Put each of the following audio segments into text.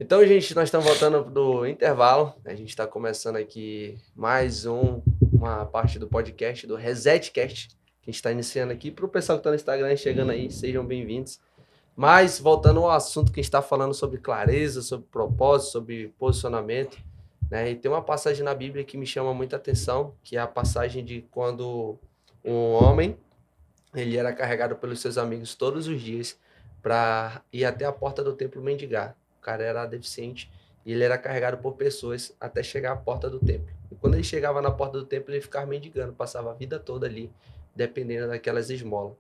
Então, gente, nós estamos voltando do intervalo. A gente está começando aqui mais uma parte do podcast, do Resetcast, que a gente está iniciando aqui. Para o pessoal que está no Instagram chegando aí, sejam bem-vindos. Mas, voltando ao assunto que a gente está falando sobre clareza, sobre propósito, sobre posicionamento, né? E tem uma passagem na Bíblia que me chama muita atenção, que é a passagem de quando um homem, ele era carregado pelos seus amigos todos os dias para ir até a porta do templo mendigar. O cara era deficiente e ele era carregado por pessoas até chegar à porta do templo. E quando ele chegava na porta do templo, ele ficava mendigando, passava a vida toda ali, dependendo daquelas esmolas.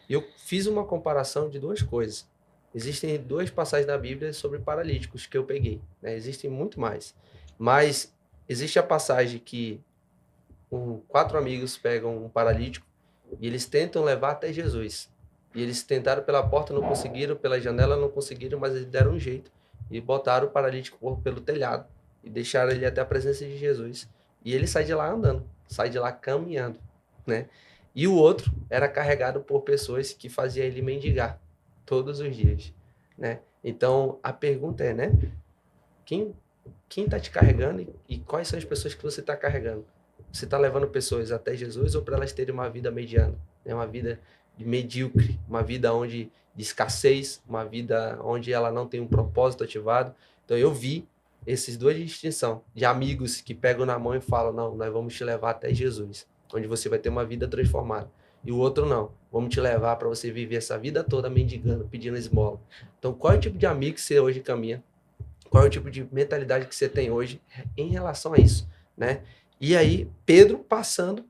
E eu fiz uma comparação de duas coisas. Existem duas passagens na Bíblia sobre paralíticos que eu peguei, né? Existem muito mais. Mas existe a passagem que quatro amigos pegam um paralítico e eles tentam levar até Jesus. E eles tentaram pela porta, não conseguiram, pela janela não conseguiram, mas eles deram um jeito e botaram o paralítico pelo telhado e deixaram ele até a presença de Jesus. E ele sai de lá andando, sai de lá caminhando, né? E o outro era carregado por pessoas que faziam ele mendigar todos os dias, né? Então, a pergunta é, né? Quem está te carregando e quais são as pessoas que você está carregando? Você está levando pessoas até Jesus ou para elas terem uma vida mediana, né? Uma vida de medíocre, uma vida onde de escassez, uma vida onde ela não tem um propósito ativado. Então eu vi esses duas distinções de amigos que pegam na mão e falam, não, nós vamos te levar até Jesus, onde você vai ter uma vida transformada. E o outro não, vamos te levar para você viver essa vida toda mendigando, pedindo esmola. Então qual é o tipo de amigo que você hoje caminha? Qual é o tipo de mentalidade que você tem hoje em relação a isso, né? E aí, Pedro, passando,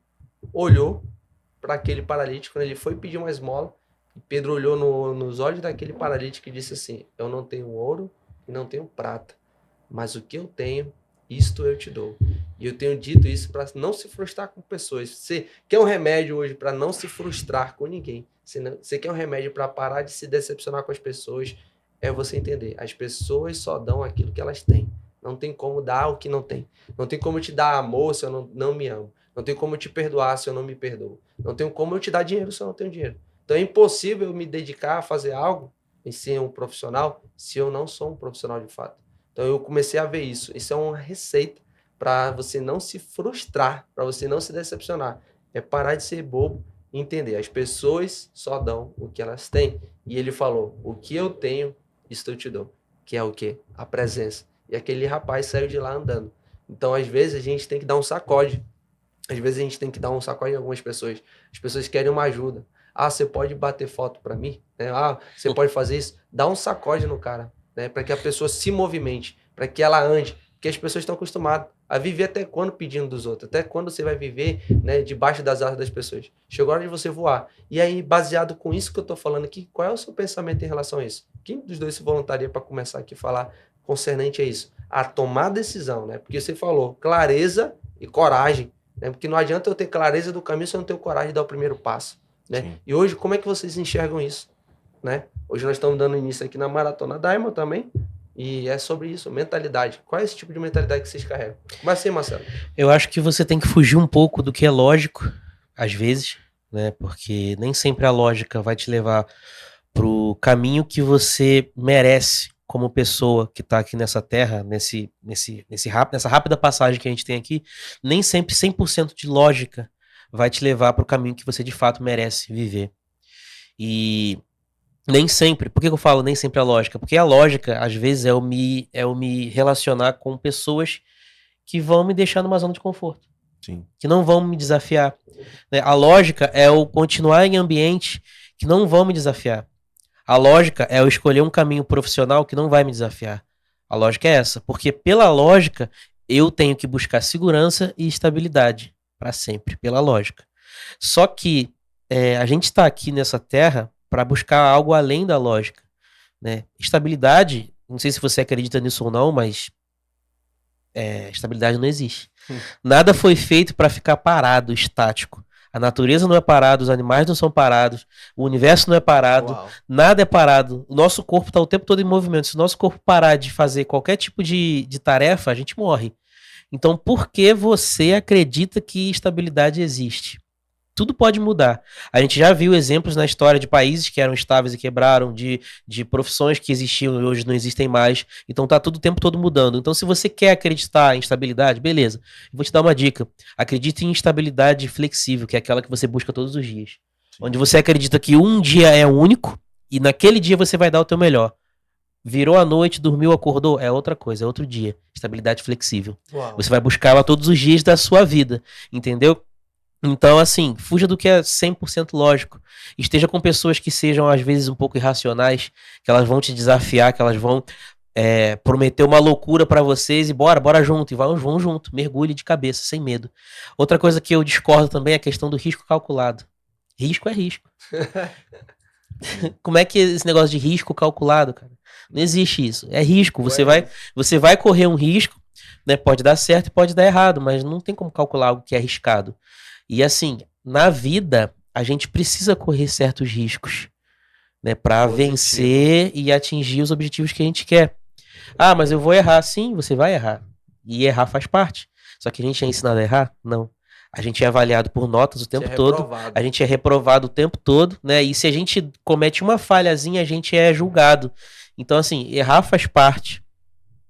olhou para aquele paralítico, quando ele foi pedir uma esmola, Pedro olhou nos olhos daquele paralítico e disse assim, eu não tenho ouro e não tenho prata, mas o que eu tenho, isto eu te dou. E eu tenho dito isso para não se frustrar com pessoas. Você quer um remédio hoje para não se frustrar com ninguém. Você quer um remédio para parar de se decepcionar com as pessoas, é você entender. As pessoas só dão aquilo que elas têm. Não tem como dar o que não tem. Não tem como eu te dar amor se eu não me amo. Não tem como eu te perdoar se eu não me perdoo. Não tem como eu te dar dinheiro se eu não tenho dinheiro. Então é impossível eu me dedicar a fazer algo em ser um profissional se eu não sou um profissional de fato. Então eu comecei a ver isso. Isso é uma receita para você não se frustrar, para você não se decepcionar. É parar de ser bobo e entender. As pessoas só dão o que elas têm. E ele falou, o que eu tenho, isto eu te dou. Que é o quê? A presença. E aquele rapaz saiu de lá andando. Então, às vezes, a gente tem que dar um sacode. Às vezes, a gente tem que dar um sacode em algumas pessoas. As pessoas querem uma ajuda. Ah, você pode bater foto para mim? Né? Ah, você pode fazer isso? Dá um sacode no cara, né? Para que a pessoa se movimente, para que ela ande. Porque as pessoas estão acostumadas a viver até quando pedindo dos outros? Até quando você vai viver, né, debaixo das asas das pessoas? Chegou a hora de você voar. E aí, baseado com isso que eu estou falando aqui, qual é o seu pensamento em relação a isso? Quem dos dois se voluntaria para começar aqui a falar concernente a isso? A tomar decisão, né? Porque você falou clareza e coragem, né? Porque não adianta eu ter clareza do caminho se eu não tenho coragem de dar o primeiro passo, né? Sim. E hoje, como é que vocês enxergam isso, né? Hoje nós estamos dando início aqui na Maratona Diamond também, e é sobre isso, mentalidade. Qual é esse tipo de mentalidade que vocês carregam? Mas sim, Marcelo. Eu acho que você tem que fugir um pouco do que é lógico, às vezes, né? Porque nem sempre a lógica vai te levar pro caminho que você merece como pessoa que tá aqui nessa terra, nessa rápida passagem que a gente tem aqui. Nem sempre 100% de lógica vai te levar pro caminho que você de fato merece viver. E nem sempre, por que eu falo nem sempre a lógica? Porque a lógica, às vezes, é eu me relacionar com pessoas que vão me deixar numa zona de conforto. Sim. Que não vão me desafiar. Né? A lógica é eu continuar em ambientes que não vão me desafiar. A lógica é eu escolher um caminho profissional que não vai me desafiar. A lógica é essa. Porque pela lógica, eu tenho que buscar segurança e estabilidade para sempre, pela lógica. Só que a gente está aqui nessa terra para buscar algo além da lógica. Né? Estabilidade, não sei se você acredita nisso ou não, mas estabilidade não existe. Nada foi feito para ficar parado, estático. A natureza não é parada, os animais não são parados, o universo não é parado, nada é parado. O nosso corpo está o tempo todo em movimento. Se o nosso corpo parar de fazer qualquer tipo de tarefa, a gente morre. Então, por que você acredita que estabilidade existe? tudo pode mudar. A gente já viu exemplos na história de países que eram estáveis e quebraram, de profissões que existiam e hoje não existem mais. Então tá tudo o tempo todo mudando. Então se você quer acreditar em estabilidade, beleza. Eu vou te dar uma dica. Acredite em estabilidade flexível, que é aquela que você busca todos os dias. Onde você acredita que um dia é único e naquele dia você vai dar o teu melhor. Virou a noite, dormiu, acordou, é outra coisa, é outro dia. Estabilidade flexível. Uau. Você vai buscar ela todos os dias da sua vida, entendeu? Então, assim, fuja do que é 100% lógico. Esteja com pessoas que sejam, às vezes, um pouco irracionais, que elas vão te desafiar, que elas vão prometer uma loucura pra vocês e bora junto, e vão junto, mergulhe de cabeça, sem medo. Outra coisa que eu discordo também é a questão do risco calculado. Risco é risco. Como é que é esse negócio de risco calculado, cara? Não existe isso. É risco. Você vai correr um risco, né? Pode dar certo e pode dar errado, mas não tem como calcular algo que é arriscado. E assim, na vida, a gente precisa correr certos riscos, né? Para vencer e atingir os objetivos que a gente quer. Ah, mas eu vou errar. Sim, você vai errar. E errar faz parte. Só que a gente é ensinado a errar? Não. A gente é avaliado por notas o tempo todo, a gente é reprovado o tempo todo, né? E se a gente comete uma falhazinha, a gente é julgado. Então, assim, errar faz parte,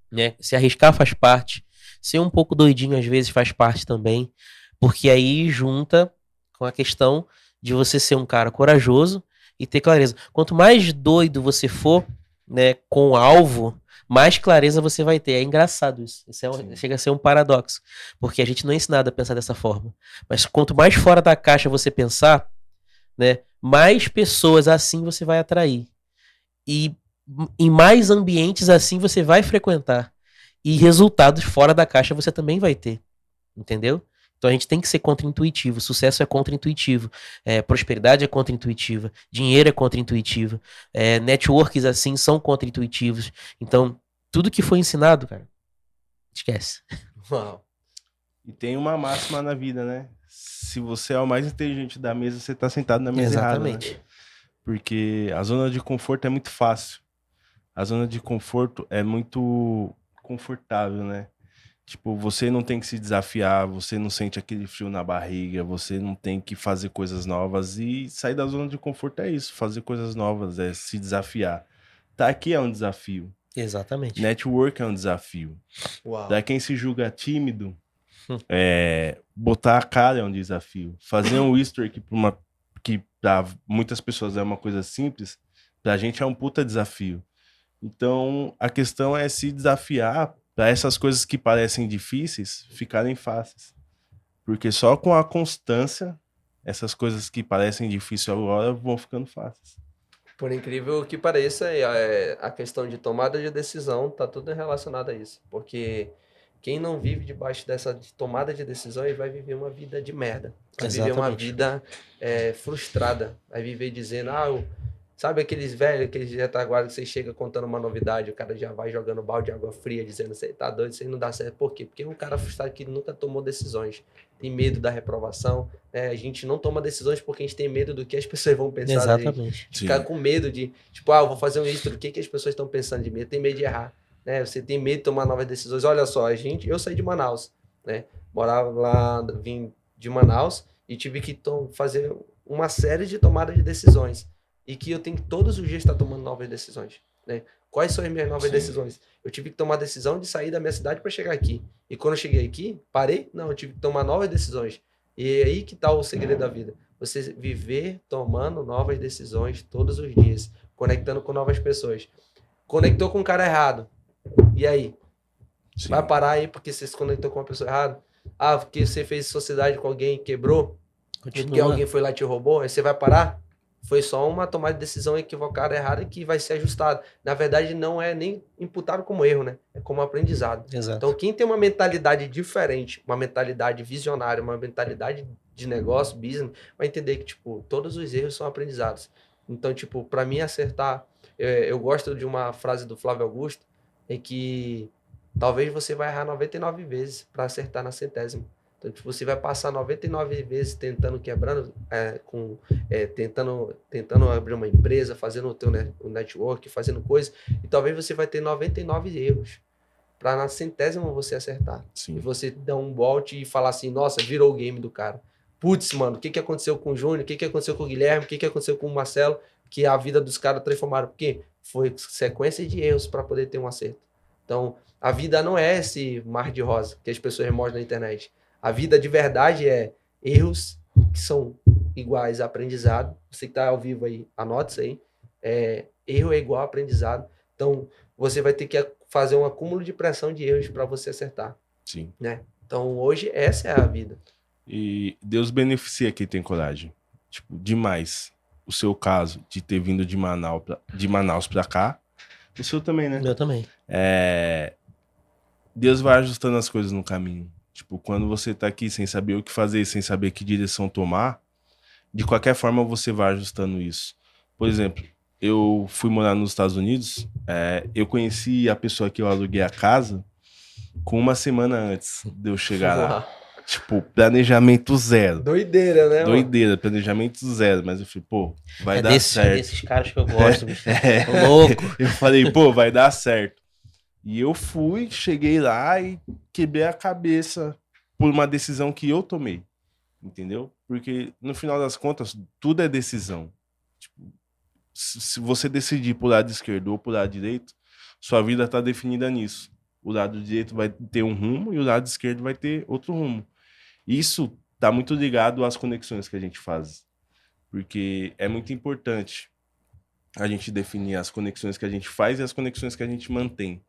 né? Se arriscar faz parte. Ser um pouco doidinho às vezes faz parte também, porque aí junta com a questão de você ser um cara corajoso e ter clareza. Quanto mais doido você for, né, com o alvo, mais clareza você vai ter. É engraçado isso. Chega a ser um paradoxo. Porque a gente não é ensinado a pensar dessa forma. Mas quanto mais fora da caixa você pensar, né, mais pessoas assim você vai atrair. E em mais ambientes assim você vai frequentar. E resultados fora da caixa você também vai ter. Entendeu? Então a gente tem que ser contra-intuitivo. Sucesso é contra-intuitivo. Prosperidade é contra-intuitiva. Dinheiro é contra-intuitivo. Networks assim são contra-intuitivos. Então, tudo que foi ensinado, cara, esquece. Uau. E tem uma máxima na vida, né? Se você é o mais inteligente da mesa, você tá sentado na mesa errada. Exatamente. Né? Porque a zona de conforto é muito fácil. A zona de conforto é muito confortável, né? Tipo, você não tem que se desafiar, você não sente aquele frio na barriga, você não tem que fazer coisas novas. E sair da zona de conforto é isso, fazer coisas novas, é se desafiar. Tá aqui é um desafio. Exatamente. Network é um desafio. Uau. Pra quem se julga tímido, botar a cara é um desafio. Fazer um Easter que pra muitas pessoas é uma coisa simples, pra gente é um puta desafio. Então, a questão é se desafiar para essas coisas que parecem difíceis ficarem fáceis. Porque só com a constância, essas coisas que parecem difíceis agora vão ficando fáceis. Por incrível que pareça, a questão de tomada de decisão tá tudo relacionado a isso. Porque quem não vive debaixo dessa tomada de decisão, ele vai viver uma vida de merda. Vai viver uma vida frustrada. Vai viver dizendo, sabe aqueles velhos, aqueles retaguardas que você chega contando uma novidade, o cara já vai jogando balde de água fria, dizendo, você tá doido, isso aí não dá certo. Por quê? Porque é um cara frustrado que nunca tomou decisões. Tem medo da reprovação. A gente não toma decisões porque a gente tem medo do que as pessoas vão pensar. Exatamente. A gente fica com medo de, tipo, eu vou fazer um Easter, o que as pessoas estão pensando de mim? Eu tenho medo de errar. Você tem medo de tomar novas decisões. Olha só, eu saí de Manaus, né? Morava lá, vim de Manaus e tive que fazer uma série de tomadas de decisões. E que eu tenho que todos os dias estar tomando novas decisões, né? Quais são as minhas novas decisões? Eu tive que tomar a decisão de sair da minha cidade para chegar aqui. E quando eu cheguei aqui, parei? Não, eu tive que tomar novas decisões. E é aí que está o segredo da vida. Você viver tomando novas decisões todos os dias, conectando com novas pessoas. Conectou com um cara errado. E aí? Sim. Vai parar aí porque você se conectou com uma pessoa errada? Porque você fez sociedade com alguém, quebrou? Porque alguém foi lá e te roubou? Aí você vai parar? Foi só uma tomada de decisão equivocada, errada, que vai ser ajustada. Na verdade, não é nem imputado como erro, né? É como aprendizado. Exato. Então, quem tem uma mentalidade diferente, uma mentalidade visionária, uma mentalidade de negócio, business, vai entender que, tipo, todos os erros são aprendizados. Então, tipo, para mim acertar... Eu gosto de uma frase do Flávio Augusto, em que talvez você vai errar 99 vezes para acertar na 100ª. Então, tipo, você vai passar 99 vezes tentando, quebrando, tentando abrir uma empresa, fazendo o teu network, fazendo coisas, e talvez você vai ter 99 erros para na 100ª você acertar. Sim. E você dar um bolt e falar assim, nossa, virou o game do cara. putz, mano, o que que aconteceu com o Júnior, o que que aconteceu com o Guilherme, o que que aconteceu com o Marcelo, que a vida dos caras transformaram, porque foi sequência de erros para poder ter um acerto. Então, a vida não é esse mar de rosa que as pessoas mostram na internet. A vida de verdade é erros que são iguais a aprendizado. Você que tá ao vivo aí, anota isso aí. Erro é igual a aprendizado. Então, você vai ter que fazer um acúmulo de pressão de erros para você acertar. Sim. Né? Então, hoje, essa é a vida. E Deus beneficia quem tem coragem. Tipo, demais. O seu caso de ter vindo de Manaus pra cá. O seu também, né? Eu também. Deus vai ajustando as coisas no caminho. Tipo, quando você tá aqui sem saber o que fazer, sem saber que direção tomar, de qualquer forma você vai ajustando isso. Por exemplo, eu fui morar nos Estados Unidos, eu conheci a pessoa que eu aluguei a casa com uma semana antes de eu chegar lá. Tipo, planejamento zero. Doideira, né? Doideira, planejamento zero. Mas eu falei, pô, vai dar certo. É desses caras que eu gosto, bicho. Tô louco. Eu falei, pô, vai dar certo. E eu fui, cheguei lá e quebrei a cabeça por uma decisão que eu tomei. Entendeu? Porque, no final das contas, tudo é decisão. Tipo, se você decidir pro lado esquerdo ou pro lado direito, sua vida tá definida nisso. O lado direito vai ter um rumo e o lado esquerdo vai ter outro rumo. Isso tá muito ligado às conexões que a gente faz. Porque é muito importante a gente definir as conexões que a gente faz e as conexões que a gente mantém.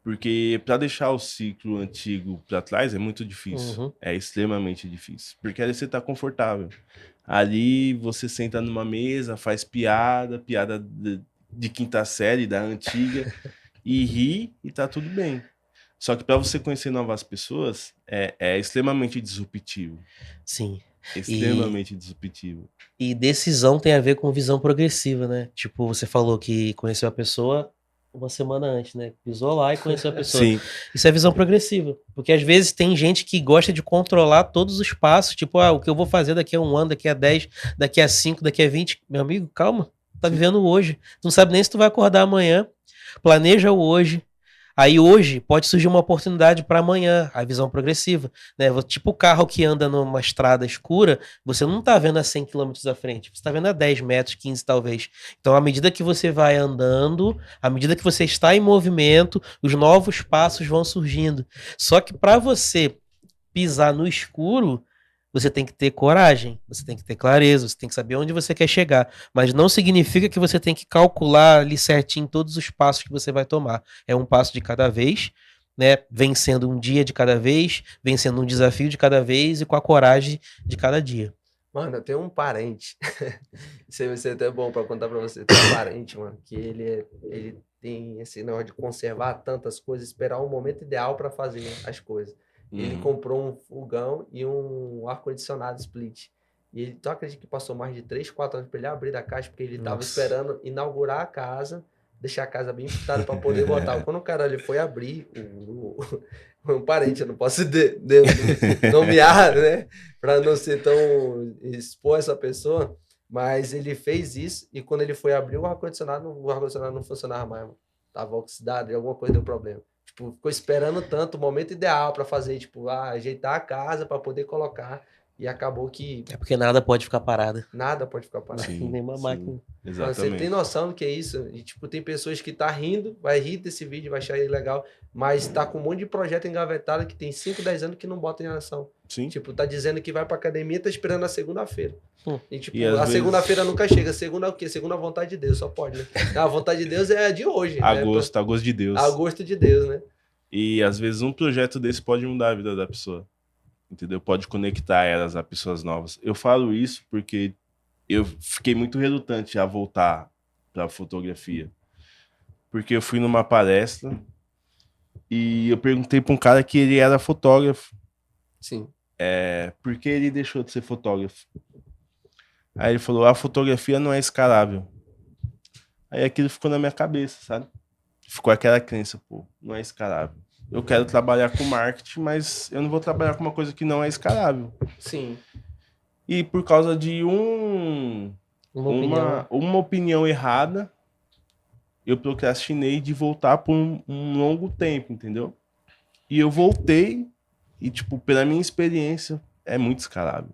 Porque para deixar o ciclo antigo para trás é muito difícil. Uhum. É extremamente difícil. Porque ali você tá confortável. Ali você senta numa mesa, faz piada de quinta série, da antiga, e ri e tá tudo bem. Só que para você conhecer novas pessoas, é extremamente disruptivo. Sim. Extremamente disruptivo. E decisão tem a ver com visão progressiva, né? Tipo, você falou que conheceu a pessoa uma semana antes, né? Pisou lá e conheceu a pessoa. Sim. Isso é visão progressiva. Porque às vezes tem gente que gosta de controlar todos os passos. Tipo, o que eu vou fazer daqui a 1 ano, daqui a 10, daqui a 5, daqui a 20. Meu amigo, calma. Tá vivendo hoje. Tu não sabe nem se tu vai acordar amanhã. Planeja o hoje. Aí hoje pode surgir uma oportunidade para amanhã, a visão progressiva, né? Tipo o carro que anda numa estrada escura, você não tá vendo a 100 km à frente, você tá vendo a 10 metros, 15 talvez. Então, à medida que você vai andando, à medida que você está em movimento, os novos passos vão surgindo. Só que para você pisar no escuro, você tem que ter coragem, você tem que ter clareza, você tem que saber onde você quer chegar. Mas não significa que você tem que calcular ali certinho todos os passos que você vai tomar. É um passo de cada vez, né? Vencendo um dia de cada vez, vencendo um desafio de cada vez e com a coragem de cada dia. Mano, eu tenho um parente. Isso aí vai ser até bom pra contar pra você. Tem um parente, mano, que ele tem esse negócio de conservar tantas coisas, esperar um momento ideal pra fazer as coisas. Ele comprou um fogão e um ar-condicionado split. E ele, tu acredita que passou mais de 3, 4 anos para ele abrir a caixa, porque ele tava esperando inaugurar a casa, deixar a casa bem pintada para poder botar. Quando o cara ele foi abrir, um parente, eu não posso nomear, né? Para não ser tão expor essa pessoa, mas ele fez isso e quando ele foi abrir o ar-condicionado não funcionava mais, mano. Tava oxidado e alguma coisa deu problema. Tipo, ficou esperando tanto o momento ideal para fazer, tipo, ajeitar a casa para poder colocar. E acabou que... É porque nada pode ficar parado. Nada pode ficar parado. Sim, Nenhuma máquina. Exatamente. Você tem noção do que é isso? E, tipo, tem pessoas que tá rindo, vai rir desse vídeo, vai achar ele legal, mas tá com um monte de projeto engavetado que tem 5, 10 anos que não bota em ação. Sim. Tipo, tá dizendo que vai pra academia, tá esperando a segunda-feira. E, tipo, a segunda-feira nunca chega. Segunda é o quê? Segunda a vontade de Deus, só pode, né? A vontade de Deus é a de hoje. Agosto, né? Agosto de Deus. Agosto de Deus, né? E às vezes um projeto desse pode mudar a vida da pessoa, entendeu? Pode conectar elas a pessoas novas. Eu falo isso porque eu fiquei muito relutante a voltar para a fotografia. Porque eu fui numa palestra e eu perguntei para um cara que ele era fotógrafo. Sim. Por que ele deixou de ser fotógrafo? Aí ele falou, a fotografia não é escalável. Aí aquilo ficou na minha cabeça, sabe? Ficou aquela crença, pô, não é escalável. Eu quero trabalhar com marketing, mas eu não vou trabalhar com uma coisa que não é escalável. Sim. E por causa de uma opinião errada, eu procrastinei de voltar por um longo tempo, entendeu? E eu voltei e, tipo, pela minha experiência, é muito escalável.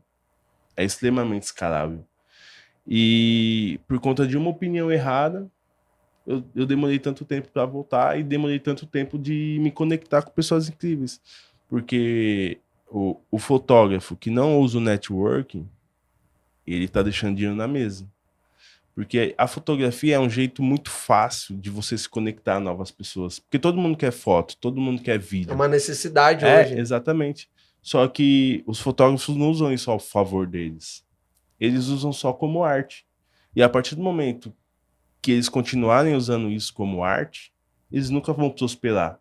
É extremamente escalável. E por conta de uma opinião errada, eu demorei tanto tempo para voltar e demorei tanto tempo de me conectar com pessoas incríveis. Porque o fotógrafo que não usa o networking, ele tá deixando dinheiro na mesa. Porque a fotografia é um jeito muito fácil de você se conectar a novas pessoas. Porque todo mundo quer foto, todo mundo quer vídeo. É uma necessidade hoje. Exatamente. Só que os fotógrafos não usam isso ao favor deles. Eles usam só como arte. E a partir do momento que eles continuarem usando isso como arte, eles nunca vão prosperar.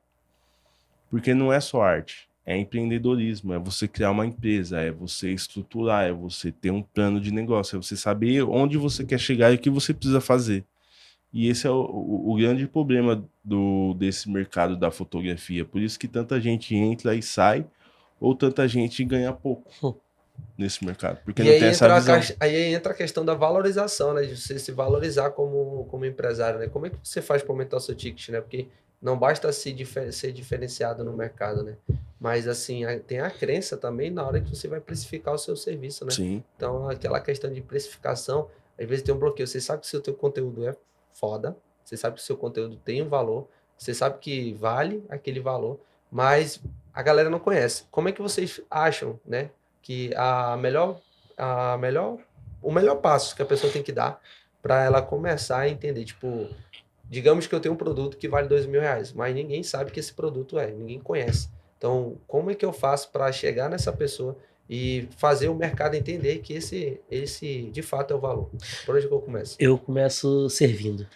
Porque não é só arte. É empreendedorismo, é você criar uma empresa, é você estruturar, é você ter um plano de negócio, é você saber onde você quer chegar e o que você precisa fazer. E esse é o grande problema desse mercado da fotografia. Por isso que tanta gente entra e sai, ou tanta gente ganha pouco nesse mercado. Porque E não aí tem essa visão. aí entra a questão da valorização, né? De você se valorizar como empresário, né? Como é que você faz para aumentar o seu ticket, né? Porque não basta ser diferenciado no mercado, né? Mas, assim, tem a crença também na hora que você vai precificar o seu serviço, né? Sim. Então, aquela questão de precificação, às vezes tem um bloqueio. Você sabe que o seu conteúdo é foda, você sabe que o seu conteúdo tem um valor, você sabe que vale aquele valor, mas a galera não conhece. Como é que vocês acham, né? Que o melhor passo que a pessoa tem que dar para ela começar a entender, tipo, digamos que eu tenho um produto que vale R$ 2.000, mas ninguém sabe que esse produto ninguém conhece. Então, como é que eu faço para chegar nessa pessoa e fazer o mercado entender que esse de fato é o valor? Por onde que eu começo? Eu começo servindo.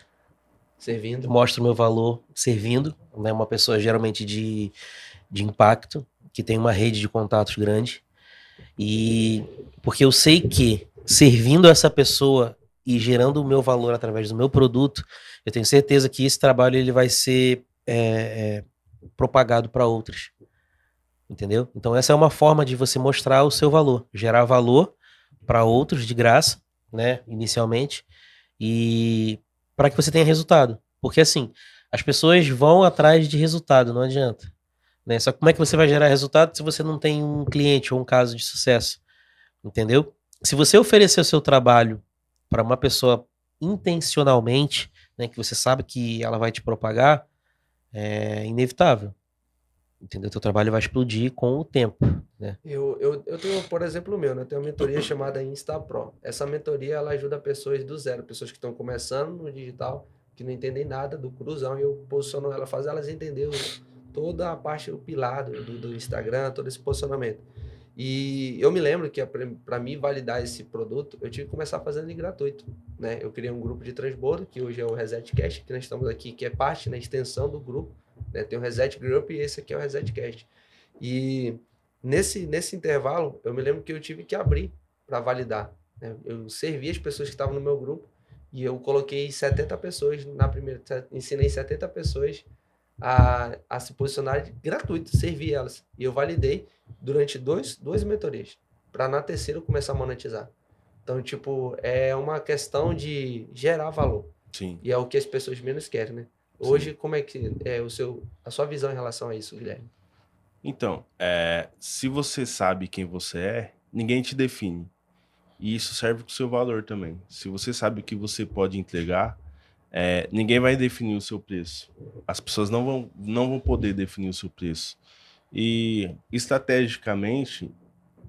Servindo. Mostro o meu valor servindo, né? Uma pessoa geralmente de impacto, que tem uma rede de contatos grande. E porque eu sei que servindo essa pessoa e gerando o meu valor através do meu produto, eu tenho certeza que esse trabalho ele vai ser propagado para outros. Entendeu? Então essa é uma forma de você mostrar o seu valor, gerar valor para outros de graça, né, inicialmente, e para que você tenha resultado. Porque assim, as pessoas vão atrás de resultado, não adianta. Né? Só que como é que você vai gerar resultado se você não tem um cliente ou um caso de sucesso? Entendeu? Se você oferecer o seu trabalho para uma pessoa intencionalmente, né, que você sabe que ela vai te propagar, é inevitável. Entendeu? Teu trabalho vai explodir com o tempo, né? Eu tenho, por exemplo, o meu, né? Eu tenho uma mentoria chamada InstaPro. Essa mentoria, ela ajuda pessoas do zero, pessoas que estão começando no digital, que não entendem nada do cruzão, e eu posiciono ela, faço elas entenderem toda a parte, o pilar do Instagram, todo esse posicionamento. E eu me lembro que para mim validar esse produto, eu tive que começar fazendo ele gratuito, né? Eu criei um grupo de transbordo, que hoje é o ResetCast, que nós estamos aqui, que é parte, né, extensão do grupo, né? Tem o Reset Group e esse aqui é o ResetCast. E nesse intervalo, eu me lembro que eu tive que abrir para validar, né? Eu servi as pessoas que estavam no meu grupo e eu coloquei 70 pessoas na primeira, ensinei 70 pessoas a se posicionar gratuito, servi elas. E eu validei durante duas mentorias, para na terceira eu começar a monetizar. Então, tipo, é uma questão de gerar valor. Sim. E é o que as pessoas menos querem, né? Hoje, como é que é a sua visão em relação a isso, Guilherme? Então, se você sabe quem você é, ninguém te define. E isso serve para o seu valor também. Se você sabe o que você pode entregar, ninguém vai definir o seu preço. As pessoas não vão poder definir o seu preço. E estrategicamente,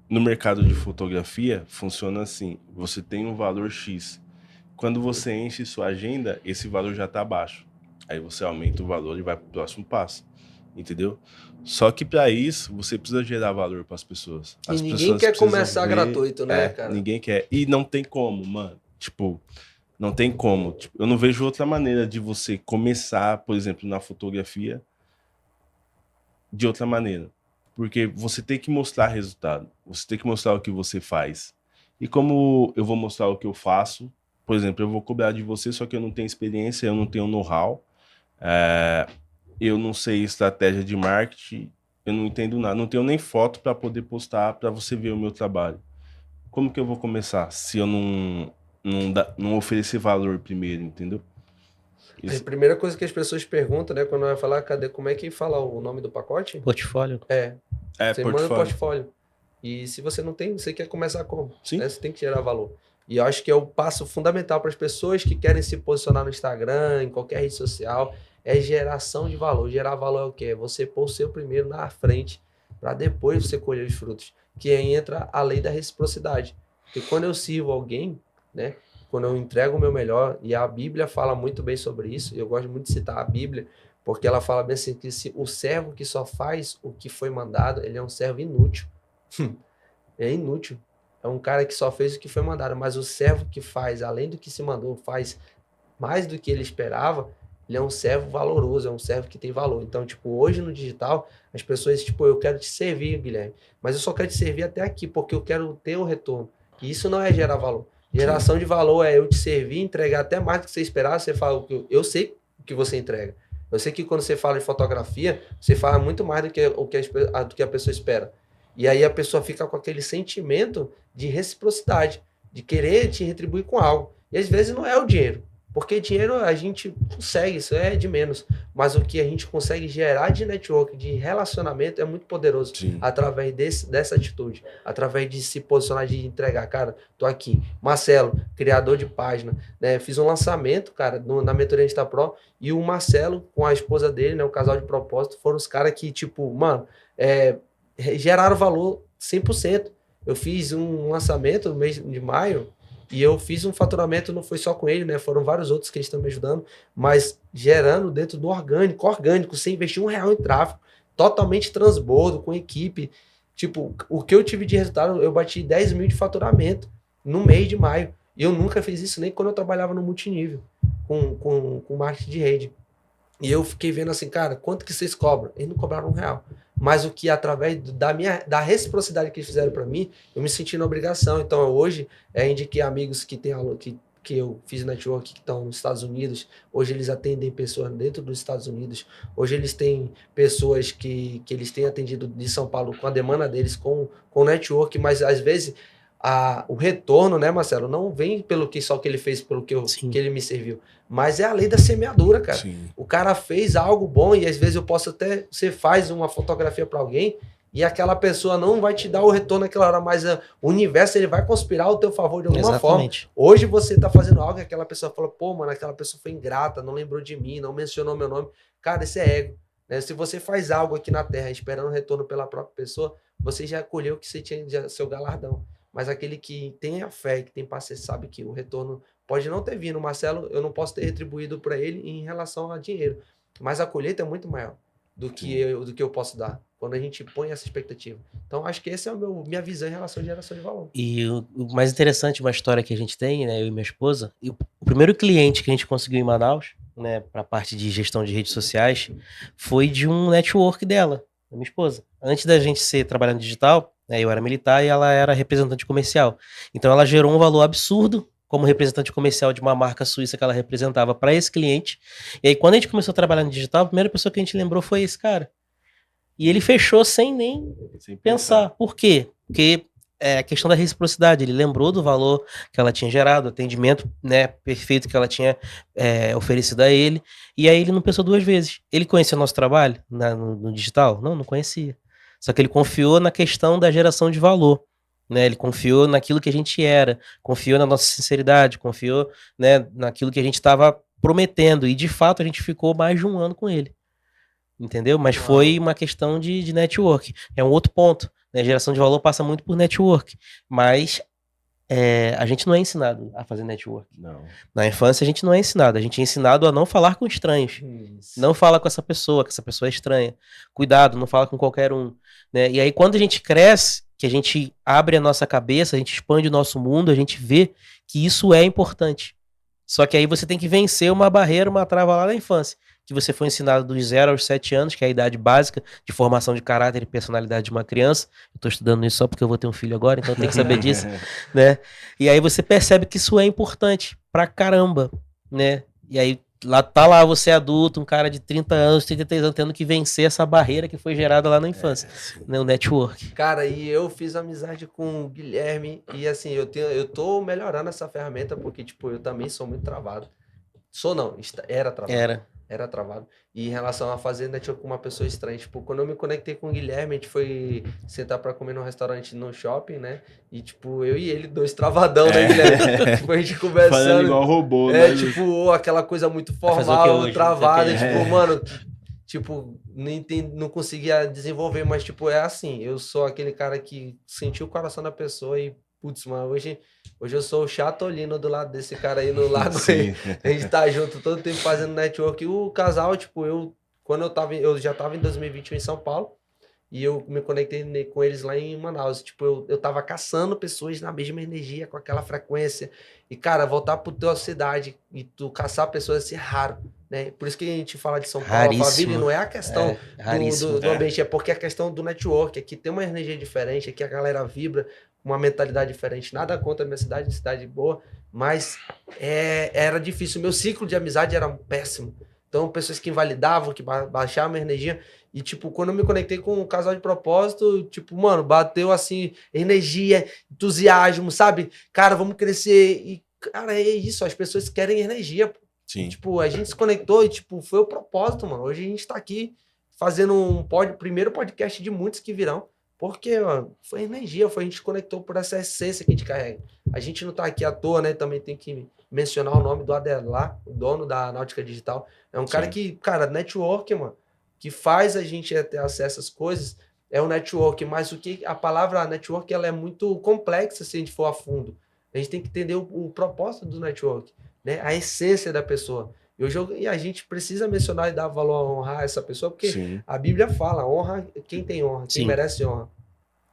no mercado de fotografia, funciona assim. Você tem um valor X. Quando você enche sua agenda, esse valor já está baixo. Aí você aumenta o valor e vai para o próximo passo. Entendeu? Só que para isso, você precisa gerar valor para as pessoas. E ninguém quer começar gratuito, né, cara? Ninguém quer. E não tem como, mano. Tipo, não tem como. Tipo, eu não vejo outra maneira de você começar, por exemplo, na fotografia de outra maneira. Porque você tem que mostrar resultado. Você tem que mostrar o que você faz. E como eu vou mostrar o que eu faço, por exemplo, eu vou cobrar de você, só que eu não tenho experiência, eu não tenho know-how, eu não sei estratégia de marketing, eu não entendo nada, não tenho nem foto para poder postar para você ver o meu trabalho. Como que eu vou começar se eu não oferecer valor primeiro, entendeu? A primeira coisa que as pessoas perguntam, né, quando vai falar, como é que fala o nome do pacote? Portfólio. Você manda o portfólio. E se você não tem, você quer começar como? Sim. Né? Você tem que gerar valor. E eu acho que é o passo fundamental para as pessoas que querem se posicionar no Instagram, em qualquer rede social, é geração de valor. Gerar valor é o quê? É você pôr o seu primeiro na frente, para depois você colher os frutos. Que aí entra a lei da reciprocidade. Porque quando eu sirvo alguém, né? Quando eu entrego o meu melhor, e a Bíblia fala muito bem sobre isso, eu gosto muito de citar a Bíblia, porque ela fala bem assim, que se o servo que só faz o que foi mandado, ele é um servo inútil. É inútil. É um cara que só fez o que foi mandado, mas o servo que faz, além do que se mandou, faz mais do que ele esperava, ele é um servo valoroso, é um servo que tem valor. Então, tipo, hoje no digital, as pessoas, tipo, eu quero te servir, Guilherme, mas eu só quero te servir até aqui, porque eu quero ter o retorno. E isso não é gerar valor. Geração de valor é eu te servir, entregar até mais do que você esperava. Você fala o que eu sei o que você entrega. Eu sei que quando você fala de fotografia, você fala muito mais do que a pessoa espera. E aí a pessoa fica com aquele sentimento de reciprocidade, de querer te retribuir com algo. E às vezes não é o dinheiro, porque dinheiro a gente consegue, isso é de menos. Mas o que a gente consegue gerar de network, de relacionamento, é muito poderoso. Sim. Através dessa atitude, através de se posicionar, de entregar. Cara, tô aqui. Marcelo, criador de página, né? Fiz um lançamento, cara, na mentoria Insta Pro, e o Marcelo, com a esposa dele, né? O casal de propósito, foram os caras que, tipo, mano, geraram valor 100%. Eu fiz um lançamento no mês de maio e eu fiz um faturamento, não foi só com ele, né? Foram vários outros que eles estão me ajudando, mas gerando dentro do orgânico, sem investir R$1 em tráfego, totalmente transbordo, com equipe. Tipo, o que eu tive de resultado, eu bati 10 mil de faturamento no mês de maio. E eu nunca fiz isso nem quando eu trabalhava no multinível, com marketing de rede. E eu fiquei vendo assim, cara, quanto que vocês cobram? Eles não cobraram R$1. Mas o que, através da reciprocidade que eles fizeram para mim, eu me senti na obrigação. Então, hoje, indiquei amigos que tem aula, que eu fiz network, que estão nos Estados Unidos. Hoje, eles atendem pessoas dentro dos Estados Unidos. Hoje, eles têm pessoas que eles têm atendido de São Paulo com a demanda deles, com network, mas às vezes o retorno, né, Marcelo, não vem pelo que só que ele fez, pelo que ele me serviu, mas é a lei da semeadura, cara. Sim. O cara fez algo bom e às vezes eu posso até, você faz uma fotografia para alguém e aquela pessoa não vai te dar o retorno naquela hora, mas o universo ele vai conspirar ao teu favor de alguma forma. Hoje você tá fazendo algo e aquela pessoa fala, pô, mano, aquela pessoa foi ingrata, não lembrou de mim, não mencionou meu nome. Cara, isso é ego, né? Se você faz algo aqui na Terra esperando retorno pela própria pessoa, você já colheu o que você tinha de seu galardão. Mas aquele que tem a fé, que tem paciência, sabe que o retorno pode não ter vindo. Marcelo, eu não posso ter retribuído para ele em relação a dinheiro, mas a colheita é muito maior do que eu posso dar, quando a gente põe essa expectativa. Então, acho que essa é minha visão em relação à geração de valor. E o mais interessante, uma história que a gente tem, né, eu e minha esposa, e o primeiro cliente que a gente conseguiu em Manaus, né, para a parte de gestão de redes sociais, foi de um network dela, da minha esposa. Antes da gente ser trabalhando digital, né, eu era militar e ela era representante comercial. Então ela gerou um valor absurdo como representante comercial de uma marca suíça que ela representava para esse cliente. E aí quando a gente começou a trabalhar no digital, a primeira pessoa que a gente lembrou foi esse cara. E ele fechou sem nem pensar. Por quê? Porque é a questão da reciprocidade. Ele lembrou do valor que ela tinha gerado, o atendimento, né, perfeito que ela tinha oferecido a ele. E aí ele não pensou duas vezes. Ele conhecia o nosso trabalho no digital? Não conhecia. Só que ele confiou na questão da geração de valor, né? Ele confiou naquilo que a gente era, confiou na nossa sinceridade, confiou, né, naquilo que a gente estava prometendo. E, de fato, a gente ficou mais de um ano com ele. Entendeu? Mas foi uma questão de network. É um outro ponto, né? Geração de valor passa muito por network. Mas a gente não é ensinado a fazer network. Não. Na infância a gente não é ensinado. A gente é ensinado a não falar com estranhos. Isso. Não fala com essa pessoa, que essa pessoa é estranha. Cuidado, não fala com qualquer um. Né? E aí quando a gente cresce, que a gente abre a nossa cabeça, a gente expande o nosso mundo, a gente vê que isso é importante. Só que aí você tem que vencer uma barreira, uma trava lá na infância, que você foi ensinado dos 0 aos 7 anos, que é a idade básica de formação de caráter e personalidade de uma criança. Eu estou estudando isso só porque eu vou ter um filho agora, então eu tenho que saber disso, né? E aí você percebe que isso é importante pra caramba, né? E aí lá você adulto, um cara de 30 anos, 33 anos, tendo que vencer essa barreira que foi gerada lá na infância, né? O network. Cara, e eu fiz amizade com o Guilherme e assim, eu tô melhorando essa ferramenta porque, tipo, eu também sou muito travado. Sou não, era travado. Era travado. E em relação a fazer network com uma pessoa estranha, tipo, quando eu me conectei com o Guilherme, a gente foi sentar pra comer num restaurante no shopping, né? E, tipo, eu e ele, dois travadão, né, Guilherme? Tipo, a gente conversando. Falando igual robô, né? Tipo, aquela coisa muito fazer o que formal, hoje? travada, Não sei o tipo, mano, tipo, não conseguia desenvolver, mas, tipo, é assim, eu sou aquele cara que sentiu o coração da pessoa e, putz, mano, hoje eu sou o chatolino do lado desse cara aí no lago aí. A gente tá junto todo tempo fazendo network. E o casal, tipo, eu já tava em 2021 em São Paulo e eu me conectei com eles lá em Manaus. Tipo, eu tava caçando pessoas na mesma energia, com aquela frequência. E, cara, voltar pro tua cidade e tu caçar pessoas assim é raro, né? Por isso que a gente fala de São Paulo, Alphaville, não é a questão do ambiente, é porque é a questão do network. Aqui tem uma energia diferente, aqui a galera vibra, uma mentalidade diferente. Nada contra a minha cidade boa, mas era difícil. Meu ciclo de amizade era péssimo. Então, pessoas que invalidavam, que baixavam a energia. E, tipo, quando eu me conectei com um casal de propósito, tipo, mano, bateu, assim, energia, entusiasmo, sabe? Cara, vamos crescer. E, cara, é isso. As pessoas querem energia. Sim. E, tipo, a gente se conectou e, tipo, foi o propósito, mano. Hoje a gente tá aqui fazendo primeiro podcast de muitos que virão. Porque, ó, foi energia, a gente conectou por essa essência que a gente carrega. A gente não tá aqui à toa, né? Também tem que mencionar o nome do Adelar, o dono da Náutica Digital. É um cara que, cara, network, mano, que faz a gente ter acesso às coisas, é o network. Mas a palavra network, ela é muito complexa se a gente for a fundo. A gente tem que entender o propósito do network, né? A essência da pessoa. E a gente precisa mencionar e dar valor a honrar essa pessoa, porque a Bíblia fala, honra quem tem honra, quem merece honra.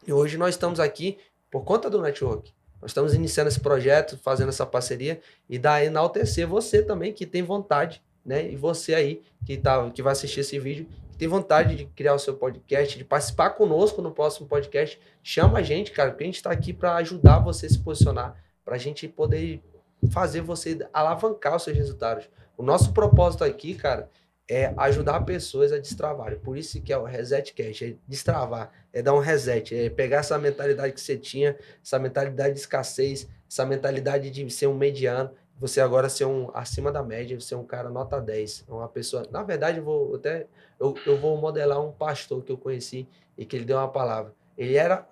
E hoje nós estamos aqui por conta do network. Nós estamos iniciando esse projeto, fazendo essa parceria, e daí enaltecer você também, que tem vontade, né? E você aí, que vai assistir esse vídeo, que tem vontade de criar o seu podcast, de participar conosco no próximo podcast, chama a gente, cara, porque a gente está aqui para ajudar você a se posicionar, para a gente poder fazer você alavancar os seus resultados. O nosso propósito aqui, cara, é ajudar pessoas a destravarem. Por isso que é o Reset Cash, é destravar, é dar um reset, é pegar essa mentalidade que você tinha, essa mentalidade de escassez, essa mentalidade de ser um mediano, você agora ser um acima da média, ser um cara nota 10, uma pessoa... Na verdade, eu vou modelar um pastor que eu conheci e que ele deu uma palavra. Ele é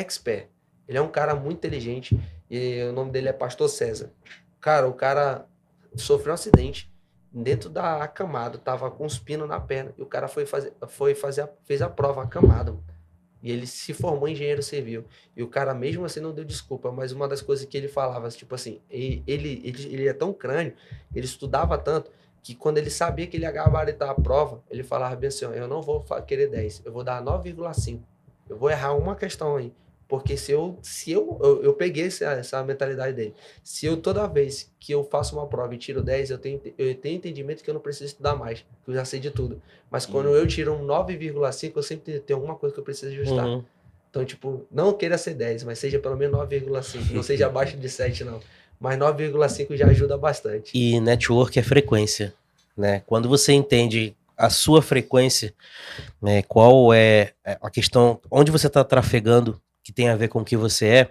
expert, ele é um cara muito inteligente e o nome dele é Pastor César. Cara, o cara sofreu um acidente dentro da acamado, tava com os pinos na perna, e o cara fez a prova acamado, e ele se formou em engenheiro civil, e o cara mesmo assim não deu desculpa, mas uma das coisas que ele falava, tipo assim, ele é tão crânio, ele estudava tanto, que quando ele sabia que ele ia gabaritar a prova, ele falava bem assim, eu não vou querer 10, eu vou dar 9,5, eu vou errar uma questão aí, porque eu peguei essa mentalidade dele. Se eu, toda vez que eu faço uma prova e tiro 10, eu tenho entendimento que eu não preciso estudar mais, que eu já sei de tudo. Mas quando eu tiro um 9,5, eu sempre tenho alguma coisa que eu preciso ajustar. Então, tipo, não queira ser 10, mas seja pelo menos 9,5. Não seja abaixo de 7, não. Mas 9,5 já ajuda bastante. E network é frequência, né? Quando você entende a sua frequência, né, qual é a questão, onde você está trafegando, que tem a ver com o que você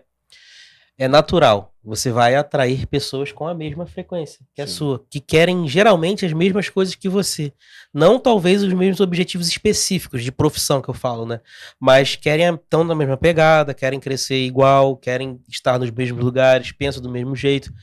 é natural. Você vai atrair pessoas com a mesma frequência que a sua, que querem geralmente as mesmas coisas que você. Não talvez os mesmos objetivos específicos de profissão que eu falo, né? Mas estão na mesma pegada, querem crescer igual, querem estar nos mesmos lugares, pensam do mesmo jeito.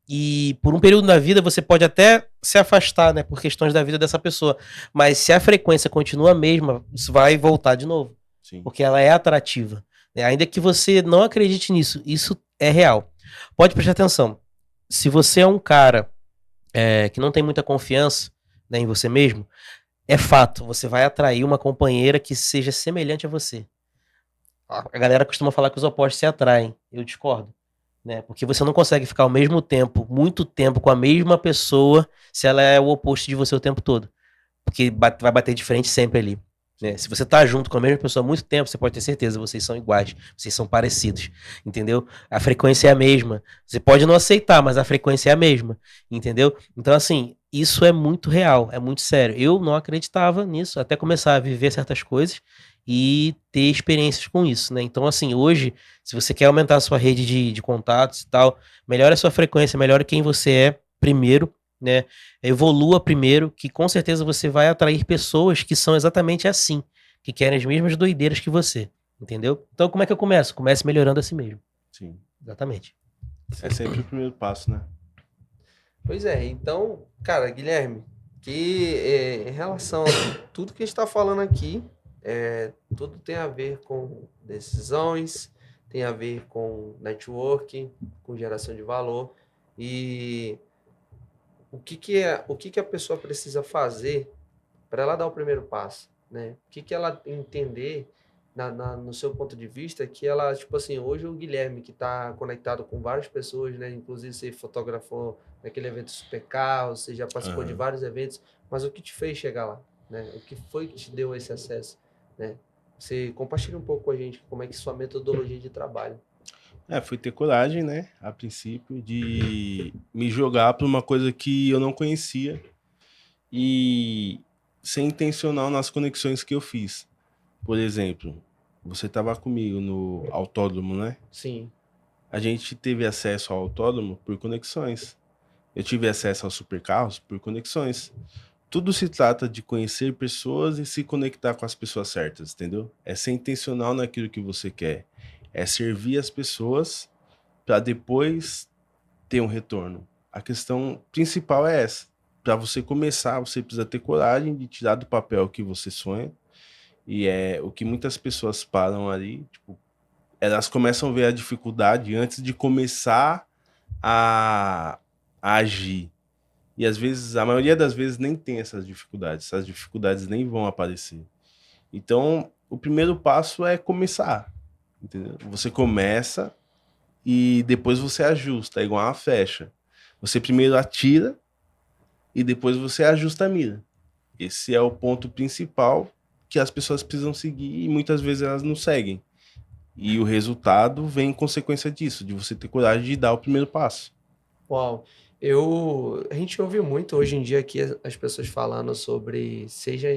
E por um período da vida você pode até se afastar, né, por questões da vida dessa pessoa. Mas se a frequência continua a mesma, isso vai voltar de novo. Sim. Porque ela é atrativa. Ainda que você não acredite nisso, isso é real. Pode prestar atenção. Se você é um cara que não tem muita confiança, né, em você mesmo, é fato, você vai atrair uma companheira que seja semelhante a você. A galera costuma falar que os opostos se atraem. Eu discordo. Né? Porque você não consegue ficar ao mesmo tempo, muito tempo, com a mesma pessoa se ela é o oposto de você o tempo todo. Porque vai bater de frente sempre ali. Né? Se você tá junto com a mesma pessoa há muito tempo, você pode ter certeza, vocês são iguais, vocês são parecidos, entendeu? A frequência é a mesma. Você pode não aceitar, mas a frequência é a mesma, entendeu? Então, assim, isso é muito real, é muito sério. Eu não acreditava nisso, até começar a viver certas coisas e ter experiências com isso, né? Então, assim, hoje, se você quer aumentar a sua rede de contatos e tal, melhore a sua frequência, melhore quem você é primeiro, né? Evolua primeiro, que com certeza você vai atrair pessoas que são exatamente assim, que querem as mesmas doideiras que você, entendeu? Então como é que eu começo? Comece melhorando a si mesmo. Sim. Exatamente. É sempre o primeiro passo, né? Pois é, então, cara, Guilherme, em relação a tudo que a gente está falando aqui, tudo tem a ver com decisões, tem a ver com networking, com geração de valor e o que que a pessoa precisa fazer para ela dar o primeiro passo, né? O que que ela entender no seu ponto de vista que ela, tipo assim, hoje o Guilherme que está conectado com várias pessoas, né? Inclusive você fotografou naquele evento Super Carros, você já participou de vários eventos, mas o que te fez chegar lá, né? O que foi que te deu esse acesso, né? Você compartilha um pouco com a gente como é que sua metodologia de trabalho. Foi ter coragem, né? A princípio, de me jogar para uma coisa que eu não conhecia e ser intencional nas conexões que eu fiz. Por exemplo, você estava comigo no autódromo, né? Sim. A gente teve acesso ao autódromo por conexões. Eu tive acesso aos supercarros por conexões. Tudo se trata de conhecer pessoas e se conectar com as pessoas certas, entendeu? É ser intencional naquilo que você quer. É servir as pessoas para depois ter um retorno. A questão principal é essa. Para você começar, você precisa ter coragem de tirar do papel o que você sonha. E é o que muitas pessoas param ali. Tipo, elas começam a ver a dificuldade antes de começar a agir. E às vezes, a maioria das vezes nem tem essas dificuldades nem vão aparecer. Então, o primeiro passo é começar, entendeu? Você começa e depois você ajusta, é igual uma flecha. Você primeiro atira e depois você ajusta a mira. Esse é o ponto principal que as pessoas precisam seguir e muitas vezes elas não seguem. E o resultado vem em consequência disso, de você ter coragem de dar o primeiro passo. Uau, a gente ouve muito hoje em dia aqui as pessoas falando sobre seja